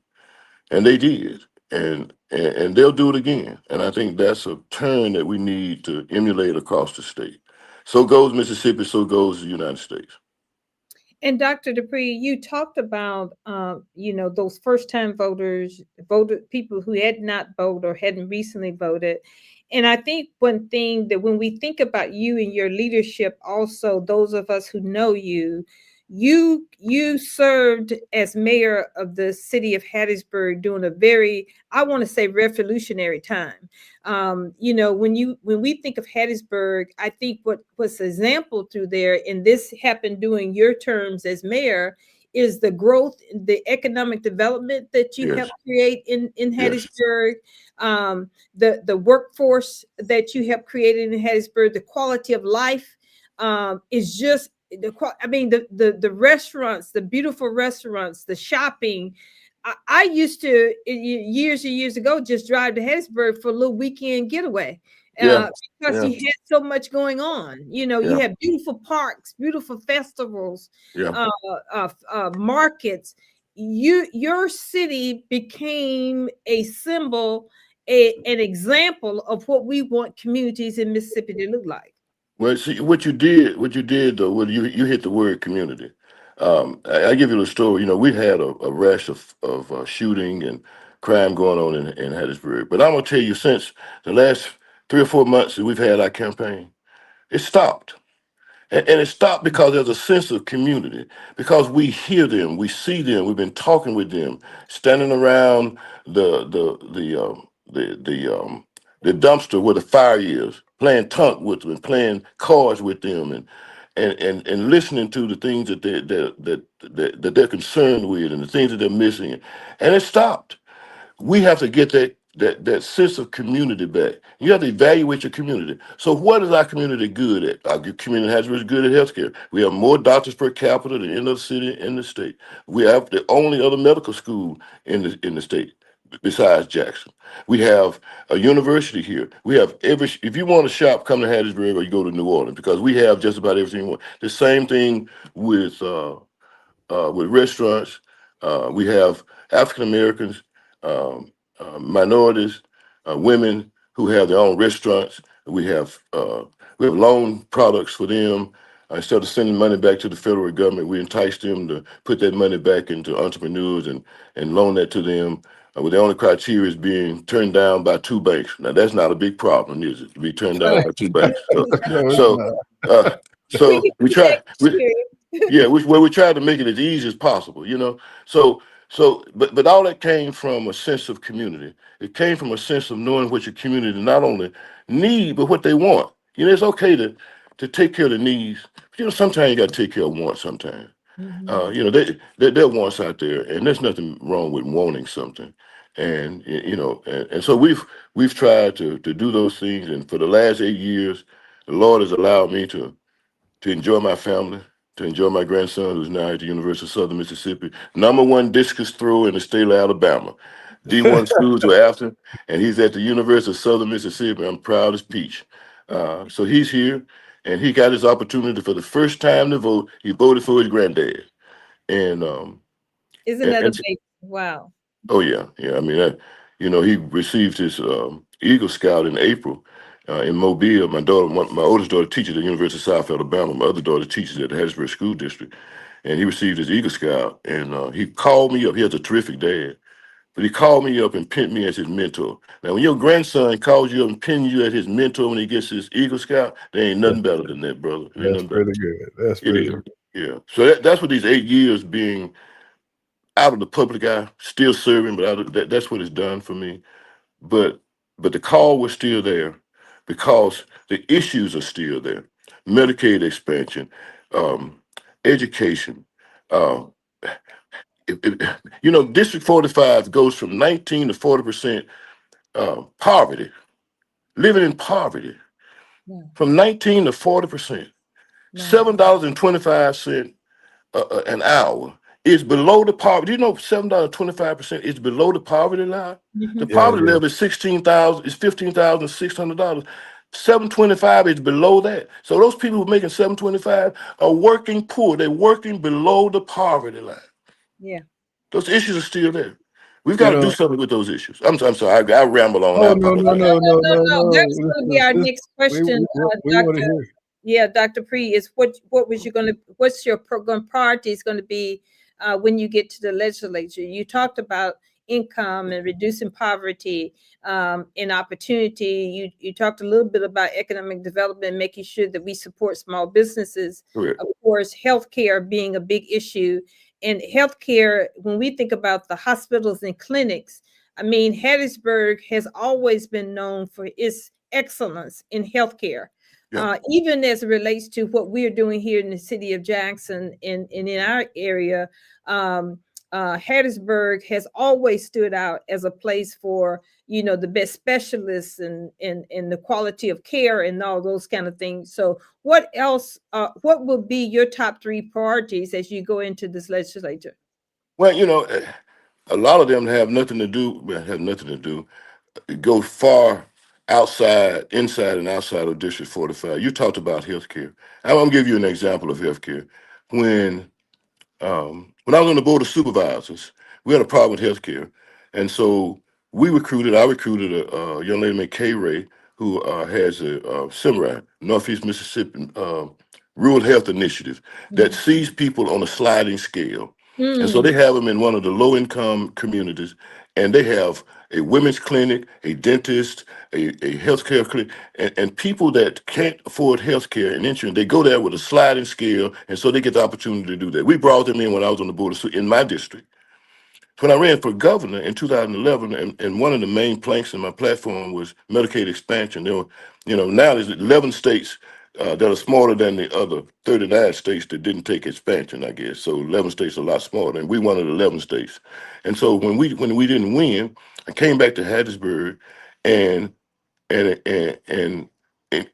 And they did. And they'll do it again. And I think that's a turn that we need to emulate across the state. So goes Mississippi, so goes the United States. And Dr. Dupree, you talked about, those first-time voters, voted people who had not voted or hadn't recently voted. And I think one thing that when we think about you and your leadership, also those of us who know you, you served as mayor of the city of Hattiesburg during a very, I want to say, revolutionary time. When we think of Hattiesburg, I think what was example through there, and this happened during your terms as mayor, is the growth, the economic development that you Yes. helped create in Yes. Hattiesburg, the workforce that you helped create in Hattiesburg, the quality of life is just I mean, the restaurants, the beautiful restaurants, the shopping. I used to years and years ago just drive to Hattiesburg for a little weekend getaway Yeah. because Yeah. you had so much going on. You Yeah. have beautiful parks, beautiful festivals, Yeah. markets. Your city became a symbol, an example of what we want communities in Mississippi to look like. Well, see what you did though. Well, you hit the word community. I give you a story. You know, we had a rash of shooting and crime going on in Hattiesburg. But I'm gonna tell you, since the last 3 or 4 months that we've had our campaign, it stopped. And it stopped because there's a sense of community, because we hear them, we see them, we've been talking with them, standing around the dumpster where the fire is, playing tunk with them, and playing cards with them, and listening to the things that they're concerned with and the things that they're missing, and it stopped. We have to get that sense of community back. You have to evaluate your community. So what is our community good at? Our community has really good at healthcare. We have more doctors per capita than any other city in the state. We have the only other medical school in the state besides Jackson. We have a university here. We have if you want to shop, come to Hattiesburg or you go to New Orleans, because we have just about everything you want. The same thing with restaurants. We have African Americans, minorities, women who have their own restaurants. We have loan products for them. Instead of sending money back to the federal government, we entice them to put that money back into entrepreneurs and loan that to them. With the only criteria is being turned down by 2 banks. Now that's not a big problem, is it? To be turned down by 2 banks. No, it's So, not. uh, We so can we do that try. here. Yeah, we try to make it as easy as possible, you know. But all that came from a sense of community. It came from a sense of knowing what your community not only need, but what they want. You know, it's okay to take care of the needs, but you know, sometimes you got to take care of wants. Sometimes, Mhm. there are wants out there, and there's nothing wrong with wanting something. And and so we've tried to do those things, and for the last 8 years, the Lord has allowed me to enjoy my family, to enjoy my grandson who's now at the University of Southern Mississippi, #1 discus thrower in the state of Alabama. D1 schools were after, and he's at the University of Southern Mississippi. I'm proud as peach. So he's here, and he got his opportunity for the first time to vote. He voted for his granddad, and Isn't and, that and amazing? Wow. oh yeah, yeah. I mean, he received his Eagle Scout in April in Mobile. My oldest daughter teaches at the University of South Alabama. My other daughter teaches at the Hattiesburg School District, and he received his Eagle Scout. And he called me up. He has a terrific dad, but he called me up and pinned me as his mentor. Now, when your grandson calls you up and pins you as his mentor when he gets his Eagle Scout, there ain't nothing better than that, brother. There ain't That's nothing better. pretty good. That's It pretty is. good. Yeah. So that's what these 8 years being out of the public eye, still serving, but that's what it's done for me. But the call was still there because the issues are still there. Medicaid expansion, um, education. Uh, District 45 goes from 19 to 40% poverty, living in poverty, Wow. from 19 to 40%. Wow. $7.25 an hour is below the poverty. Do you know $7.25 is below the poverty line? The Mhm. Yeah, poverty yeah. level is $15,600. 725 is below that. So those people who are making 725 are working poor. They're working below the poverty line. Yeah. Those issues are still there. We've You got to do know, something with those issues. I'm sorry. I ramble on. I oh no, no, apologize. no, no, No, no, no, no. that's going to be our next question, We want to Doctor. hear. Yeah, Dr. Pre, is what's your program priority is going to be when you get to the legislature? You talked about income and reducing poverty and opportunity. You talked a little bit about economic development, making sure that we support small businesses. Correct. Of course, healthcare being a big issue. And healthcare, when we think about the hospitals and clinics, I mean, Hattiesburg has always been known for its excellence in healthcare. Yeah. Even as it relates to what we're doing here in the city of Jackson and in our area, Hattiesburg has always stood out as a place for, you know, the best specialists and the quality of care and all those kind of things. So what else, what will be your top three priorities as you go into this legislature? Well, a lot of them have nothing to do. Well, have nothing to do. Go far outside, inside, and outside of District 45. You talked about healthcare. I'm gonna give you an example of healthcare. When when I was on the board of supervisors, we had a problem with healthcare, and so I recruited a young lady named Kay Ray, who has a SIMRAC, Northeast Mississippi Rural Health Initiative, that Mm. sees people on a sliding scale. And so Mm. they have them in one of the low income communities, and they have a women's clinic, a dentist, a healthcare clinic, and people that can't afford healthcare and insurance, they go there with a sliding scale, and so they get the opportunity to do that. We brought them in when I was on the board in my district. When I ran for governor in 2011, and one of the main planks in my platform was Medicaid expansion. There were, now there's 11 states that are smaller than the other 39 states that didn't take expansion, I guess. So 11 states are a lot smaller, and we one of the 11 states. And so when we didn't win, I came back to Hattiesburg, and and and and, and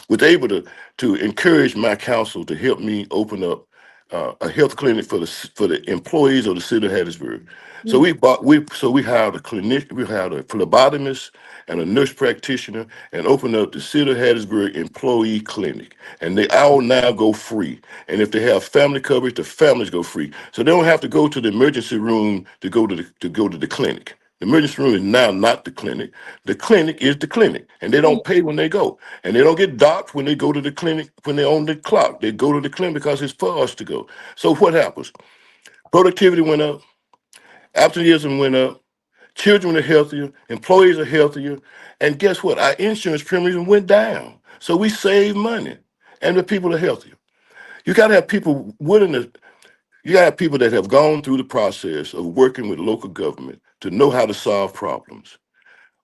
was able to encourage my council to help me open up a health clinic for the employees of the city of Hattiesburg. So Mm. we hired a clinic, we hired a phlebotomist and a nurse practitioner, and opened up the city of Hattiesburg employee clinic. And they all now go free. And if they have family coverage, the families go free. So they don't have to go to the emergency room to go to the clinic. The emergency room is now not the clinic. The clinic is the clinic, and they Mm. don't pay when they go. And they don't get docked when they go to the clinic when they're on the clock. They go to the clinic because it's for us to go. So what happens? Productivity went up, absenteeism went up, children are healthier, employees are healthier, and guess what? Our insurance premium went down. So we save money, and the people are healthier. You got to have people willing to. You got to have people that have gone through the process of working with local government to know how to solve problems,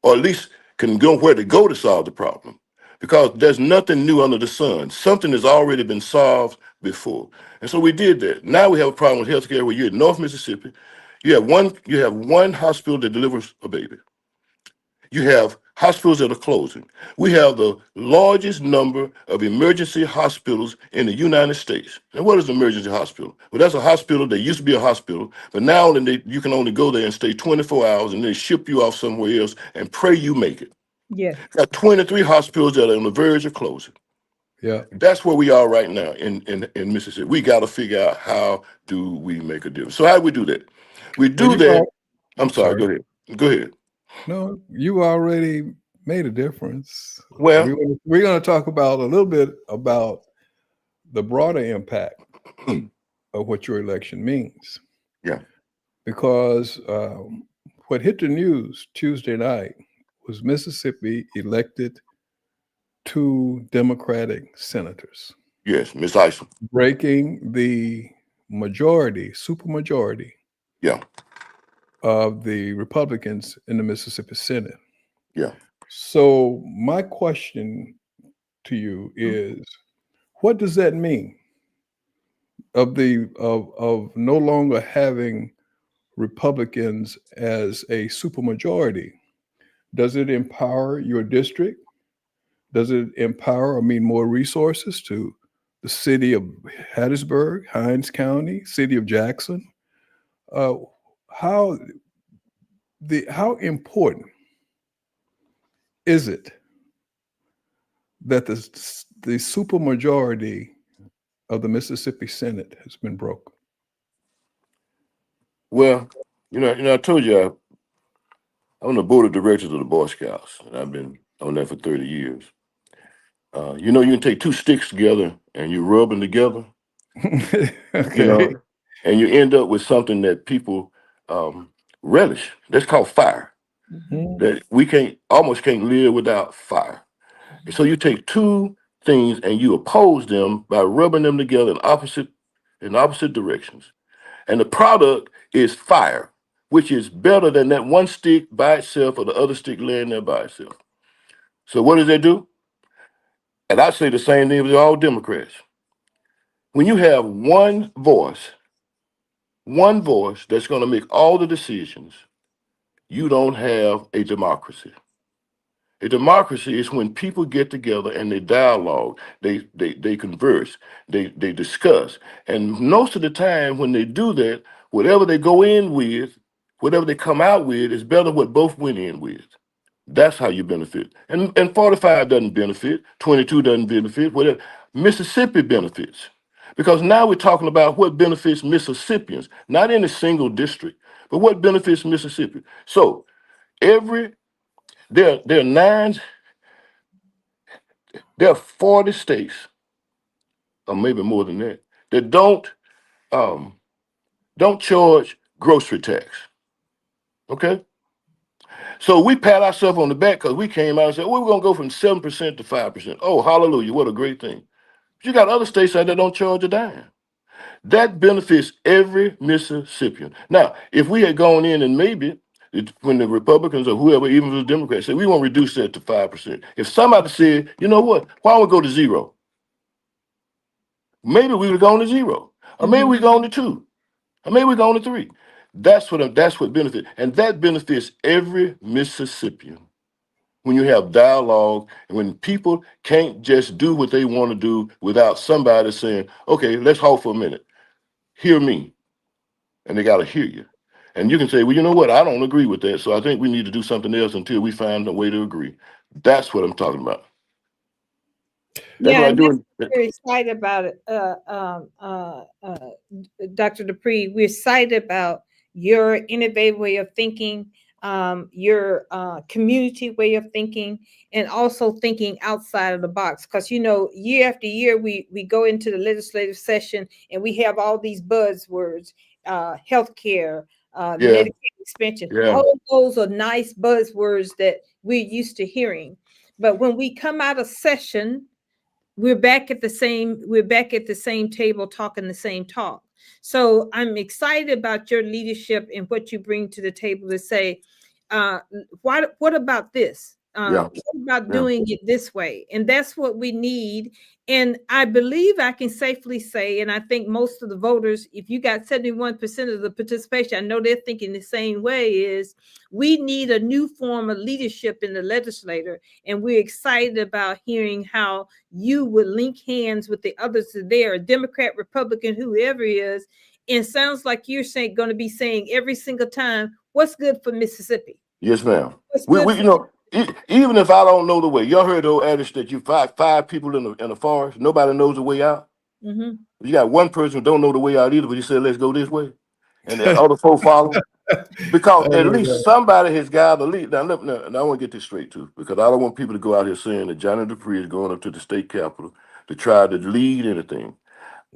or at least can go where to go to solve the problem. Because there's nothing new under the sun. Something has already been solved before. And so we did that. Now we have a problem with healthcare where you're in North Mississippi. You have one hospital that delivers a baby. You have hospitals that are closing. We have the largest number of emergency hospitals in the United States. And what is an emergency hospital? Well, that's a hospital that used to be a hospital, but now you can only go there and stay 24 hours and they ship you off somewhere else and pray you make it. Yes. Got 23 hospitals that are on the verge of closing. Yeah. That's where we are right now in Mississippi. We got to figure out how do we make a difference. So how do we do that? We Well, do that. I'm I'm sorry. sorry. Go ahead. Go ahead. No, you already made a difference. Well, We're going to talk about a little bit about the broader impact of what your election means, yeah. because what hit the news Tuesday night was Mississippi elected two Democratic senators, Yes, Miss Isom. breaking the supermajority Yeah. of the Republicans in the Mississippi Senate. Yeah. So my question to you is, what does that mean of no longer having Republicans as a supermajority? Does it empower your district? Does it empower or mean more resources to the city of Hattiesburg, Hinds County, city of Jackson? Uh, how how important is it that the supermajority of the Mississippi Senate has been broken? Well, I told you I'm on the board of directors of the Boy Scouts, and I've been on that for 30 years. You can take two sticks together and you rub them together, you Okay. know, and you end up with something that people relish. That's called fire. Mhm. That we almost can't live without fire. And so you take two things and you oppose them by rubbing them together in opposite directions. And the product is fire, which is better than that one stick by itself or the other stick laying there by itself. So what does that do? And I say the same thing with all Democrats. When you have one voice that's going to make all the decisions, you don't have a democracy. A democracy is when people get together and they dialogue, they converse, they discuss. And most of the time when they do that, whatever they go in with, whatever they come out with is better than what both went in with. That's how you benefit. And 45 doesn't benefit, 22 doesn't benefit, whatever. Mississippi benefits. Because now we're talking about what benefits Mississippians, not in a single district, but what benefits Mississippi. So every there are there are 40 states, or maybe more than that, that um don't charge grocery tax. Okay? So we pat ourselves on the back because we came out and said, well, we're gonna go from 7% to 5%. Oh, hallelujah, what a great thing. But you got other states out there that don't charge a dime. That benefits every Mississippian. Now, if we had gone in and when the Republicans or whoever, even the Democrats, said we want to reduce that to 5%. If somebody said, you know what, why don't we go to zero? Maybe we would have gone to zero. Or maybe Mhm. we gone to two. Or maybe we gone to three. That's what benefits. And that benefits every Mississippian. When you have dialogue and when people can't just do what they want to do without somebody saying, okay, let's hold for a minute. Hear me. And they got to hear you. And you can say, well, you know what? I don't agree with that. So I think we need to do something else until we find a way to agree. That's what I'm talking about. That's Yeah, what I and do. that's what we're excited about it, Dr. Dupree. We're excited about your innovative way of thinking, your community way of thinking, and also thinking outside of the box. Because year after year, we go into the legislative session and we have all these buzzwords, healthcare, Yeah, Medicaid expansion. yeah. All of those are nice buzzwords that we're used to hearing. But when we come out of session, we're back at the same table talking the same talk. So I'm excited about your leadership and what you bring to the table to say, uh what about this, Yeah, what about yeah. doing it this way? And that's what we need. And I believe I can safely say, and I think most of the voters, if you got 71% of the participation, I know they're thinking the same way, is we need a new form of leadership in the legislature. And we're excited about hearing how you would link hands with the others there, a Democrat, Republican, whoever it is. And it sounds like you're going to be saying every single time, what's good for Mississippi? Yes, ma'am. What's We good you for know, even if I don't know the way, y'all heard the old adage that you five people in the forest, nobody knows the way out. Mhm. You got one person who don't know the way out either, but he said, let's go this way. And the other four follow. Because at least somebody has got to lead. Now I want to get this straight too, because I don't want people to go out here saying that Johnny Dupree is going up to the state capitol to try to lead anything.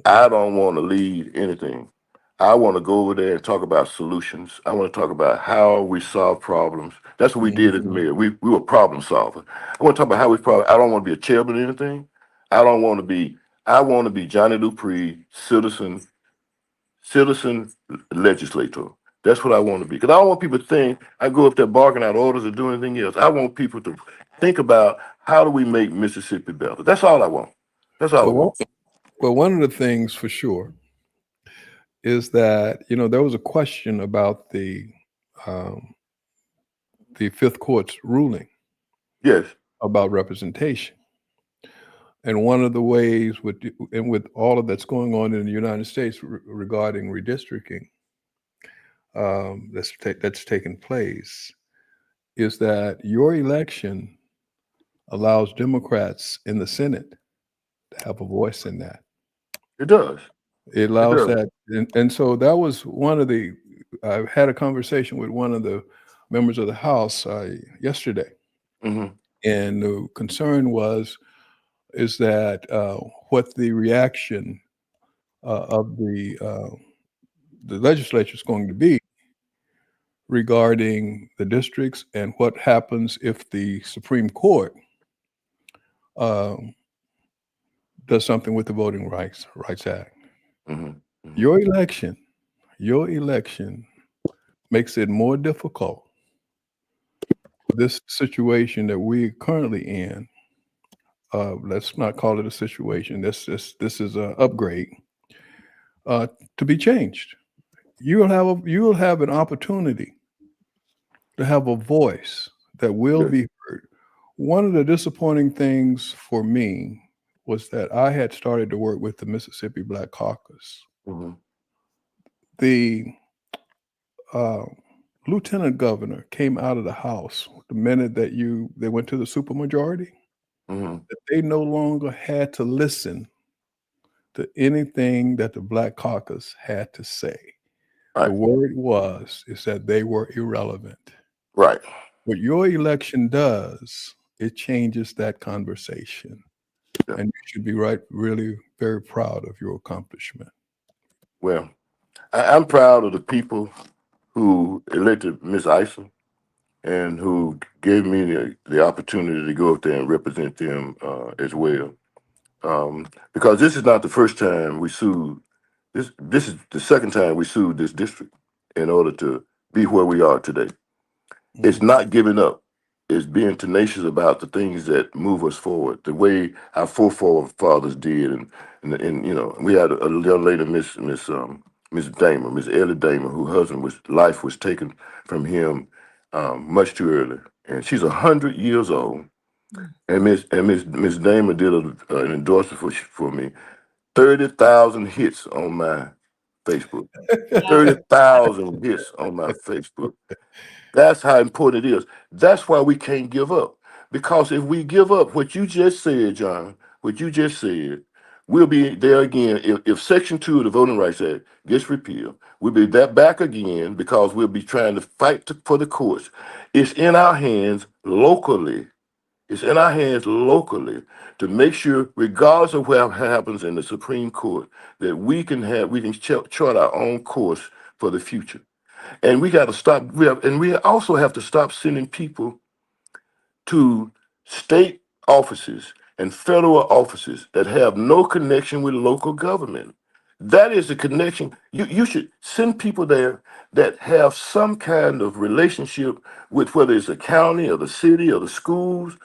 I don't want to lead anything. I want to go over there and talk about solutions. I want to talk about how we solve problems. That's what we did as Mhm. mayor. We were problem solvers. I want to talk about how we problem. I don't want to be a chairman or anything. I don't want to be. I want to be Johnny Dupree, citizen legislator. That's what I want to be. Because I don't want people to think I go up there barking out orders or do anything else. I want people to think about how do we make Mississippi better. That's all I want. That's all I Well, want. well, one of the things for sure is that there was a question about um, the Fifth Court's ruling Yes. about representation, and one of the ways with all of that's going on in the United States regarding redistricting, that's taken place, is that your election allows Democrats in the Senate to have a voice in that. It does. It It allows does. that, and so that was one of the. I had a conversation with one of the members of the House yesterday, Hmm. and the concern is that what the reaction of the legislature is going to be regarding the districts and what happens if the Supreme Court um, does something with the Voting Rights Act. Mhm. Mhm. Your election makes it more difficult for this situation that we're currently in. Let's not call it a situation. This is an upgrade uh, to be changed. You will have an opportunity to have a voice that will Yes. be heard. One of the disappointing things for me was that I had started to work with the Mississippi Black Caucus. Mhm. The uh, lieutenant governor came out of the House the minute that they went to the supermajority. Mhm. That they no longer had to listen to anything that the Black Caucus had to say. The Right. word is that they were irrelevant. Right. What your election does, it changes that conversation. Yeah. And you should be really very proud of your accomplishment. Well, I'm proud of the people who elected Miss Isom and who gave me the opportunity to go up there and represent them as well. Because this is not the first time we sued. This is the second time we sued this district in order to be where we are today. It's Mhm. not giving up. It's being tenacious about the things that move us forward, the way our forefathers did, and you know, we had a young lady, Miss Damer, Miss Ellie Damer, whose life was taken from him much too early, and she's 100 years old. And Miss Damer did an endorsement for me, 30,000 hits on my Facebook, Wow. 30,000 hits on my Facebook. That's how important it is. That's why we can't give up. Because if we give up, what you just said, John, what you just said, we'll be there again. If Section 2 of the Voting Rights Act gets repealed, we'll be that back again because we'll be trying to fight for the courts. It's in our hands locally. It's in our hands locally to make sure, regardless of what happens in the Supreme Court, that we can chart our own course for the future. And we got to stop. We also have to stop sending people to state offices and federal offices that have no connection with local government. That is the connection. You should send people there that have some kind of relationship with whether it's the county or the city or the schools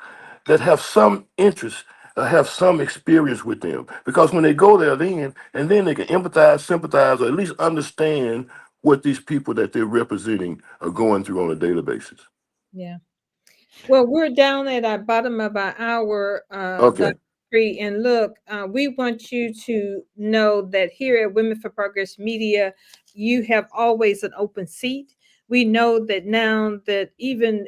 that have some interest, have some experience with them. Because when they go there, then they can empathize, sympathize, or at least understand what these people that they're representing are going through on a daily basis. Yeah. Well, we're down at our bottom of our hour, Okay, Dr. Dupree, and look, we want you to know that here at Women for Progress Media, you have always an open seat. We know that now that even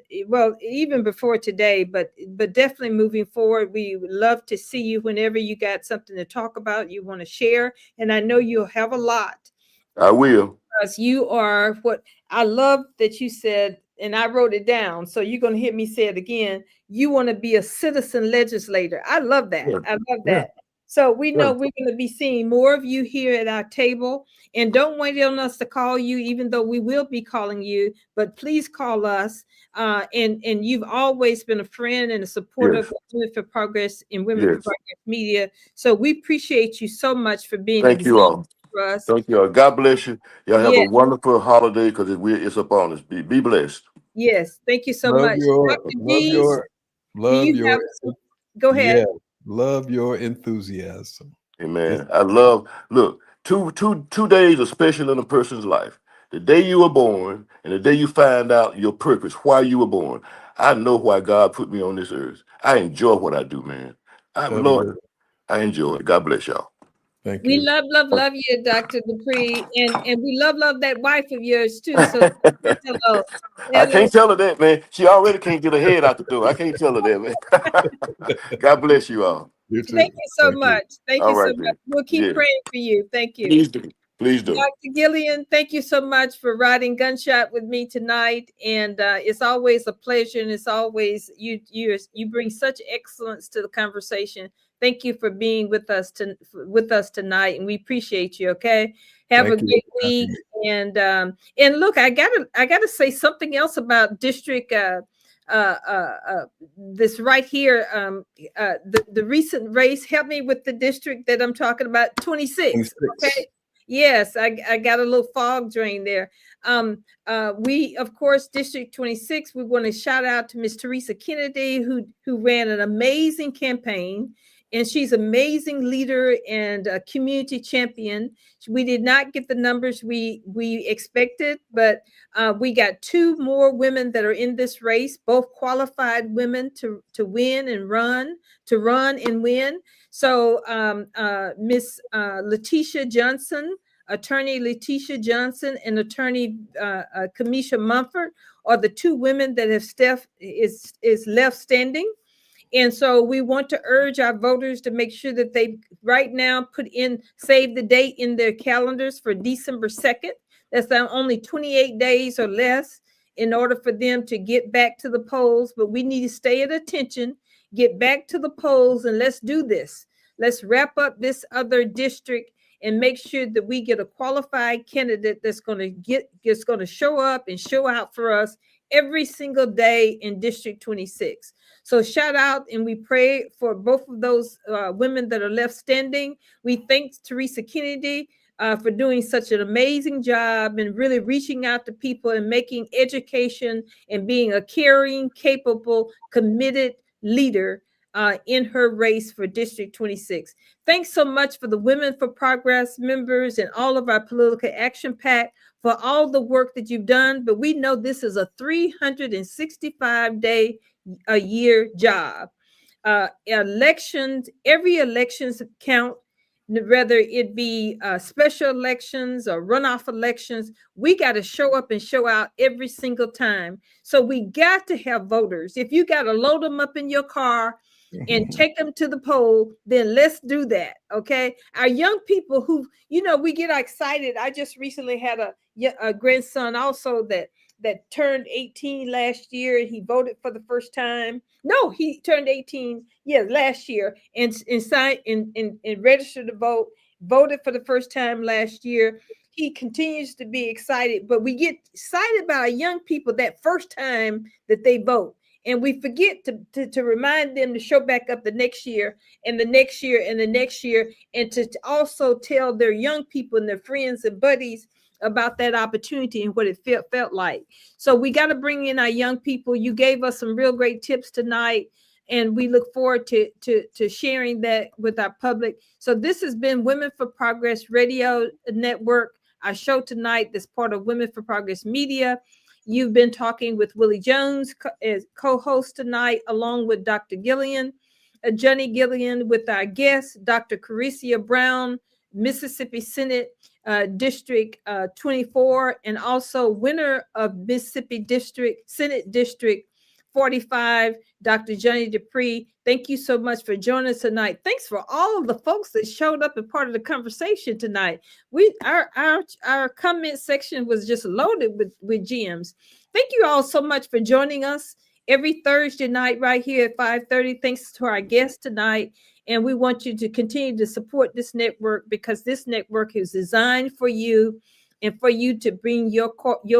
before today, but definitely moving forward, we would love to see you whenever you got something to talk about, you want to share, and I know you'll have a lot I will. because you are what I love that you said, and I wrote it down. So you're going to hear me say it again. You want to be a citizen legislator. I love that. Yeah, I love yeah, that. So we yeah. know we're going to be seeing more of you here at our table. And don't wait on us to call you, even though we will be calling you. But please call us. And you've always been a friend and a supporter Yes, of Women for Progress and Women for yes. Progress Media. So we appreciate you so much for being Thank you example all. for us. Thank you all. God bless you. Y'all have a Yeah. wonderful holiday because it's upon us. Be blessed. Yes, thank you so Love much. your Dr. love D, your do love you your have some? Go yeah, ahead. love your enthusiasm. It's Amen. I love, look, two days are special in a person's life. The day you were born and the day you find out your purpose, why you were born. I know why God put me on this earth. I enjoy what I do, man. I'm Lord, absolutely. I enjoy it. God bless y'all. Thank We you. love, love, love you, Dr. Dupree, and we love that wife of yours too. So hello, I hello. can't tell her that, man. She already can't get her head out the door. I can't tell her that, man. God bless you all. You Thank too. you so Thank you. much. Thank All you so right, much. then. We'll keep Yeah. praying for you. Thank you. Please do. Please do. Dr. Gillian, thank you so much for riding gunshot with me tonight, and it's always a pleasure. And it's always you bring such excellence to the conversation. Thank you for being with us tonight, and we appreciate you. Okay, have a Thank you. great week. And look, I gotta say something else about district. This right here, the recent race. Help me with the district that I'm talking about. 26. Okay. Yes, I got a little fog drain there. We, of course, District 26, we want to shout out to Miss Teresa Kennedy, who ran an amazing campaign, and she's an amazing leader and a community champion. We did not get the numbers we expected, but we got 2 more women that are in this race, both qualified women to win and run, to run and win. So Miss Letitia Johnson, Attorney Letitia Johnson, and Attorney Kamisha Mumford are the 2 women that have is left standing. And so we want to urge our voters to make sure that they right now save the date in their calendars for December 2nd. That's only 28 days or less in order for them to get back to the polls. But we need to stay at attention, get back to the polls, and let's do this. Let's wrap up this other district and make sure that we get a qualified candidate that's going to show up and show out for us every single day in District 26. So shout out, and we pray for both of those women that are left standing. We thank Teresa Kennedy for doing such an amazing job and really reaching out to people and making education and being a caring, capable, committed leader in her race for District 26. Thanks so much for the Women for Progress members and all of our political action pack for all the work that you've done. But we know this is a 365-day a year job. Elections, every elections count, whether it be special elections or runoff elections. We got to show up and show out every single time. So we got to have voters. If you got to load them up in your car and take them to the poll, then let's do that. Okay. Our young people who, we get excited. I just recently had a grandson also that turned 18 last year. He voted for the first time. No, he turned 18, last year, and signed and registered to vote, voted for the first time last year. He continues to be excited, but we get excited about our young people that first time that they vote. And we forget to remind them to show back up the next year and the next year and the next year, and to also tell their young people and their friends and buddies about that opportunity and what it felt like. So we got to bring in our young people. You gave us some real great tips tonight, and we look forward to sharing that with our public. So this has been Women for Progress Radio Network, our show tonight that's part of Women for Progress Media. You've been talking with Willie Jones as co-host tonight, along with Dr. Gillian, Johnny Gillian, with our guest, Dr. Curressia Brown, Mississippi Senate District 24, and also winner of Mississippi Senate District 45, Dr. Johnny Dupree. Thank you so much for joining us tonight. Thanks for all of the folks that showed up and part of the conversation tonight. Our comment section was just loaded with gems. Thank you all so much for joining us every Thursday night right here at 5:30. Thanks to our guest tonight. And we want you to continue to support this network, because this network is designed for you and for you to bring your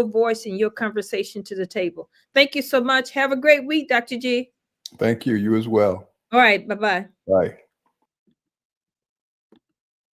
voice and your conversation to the table. Thank you so much. Have a great week, Dr. G. Thank you. You as well. All right. Bye-bye. Bye.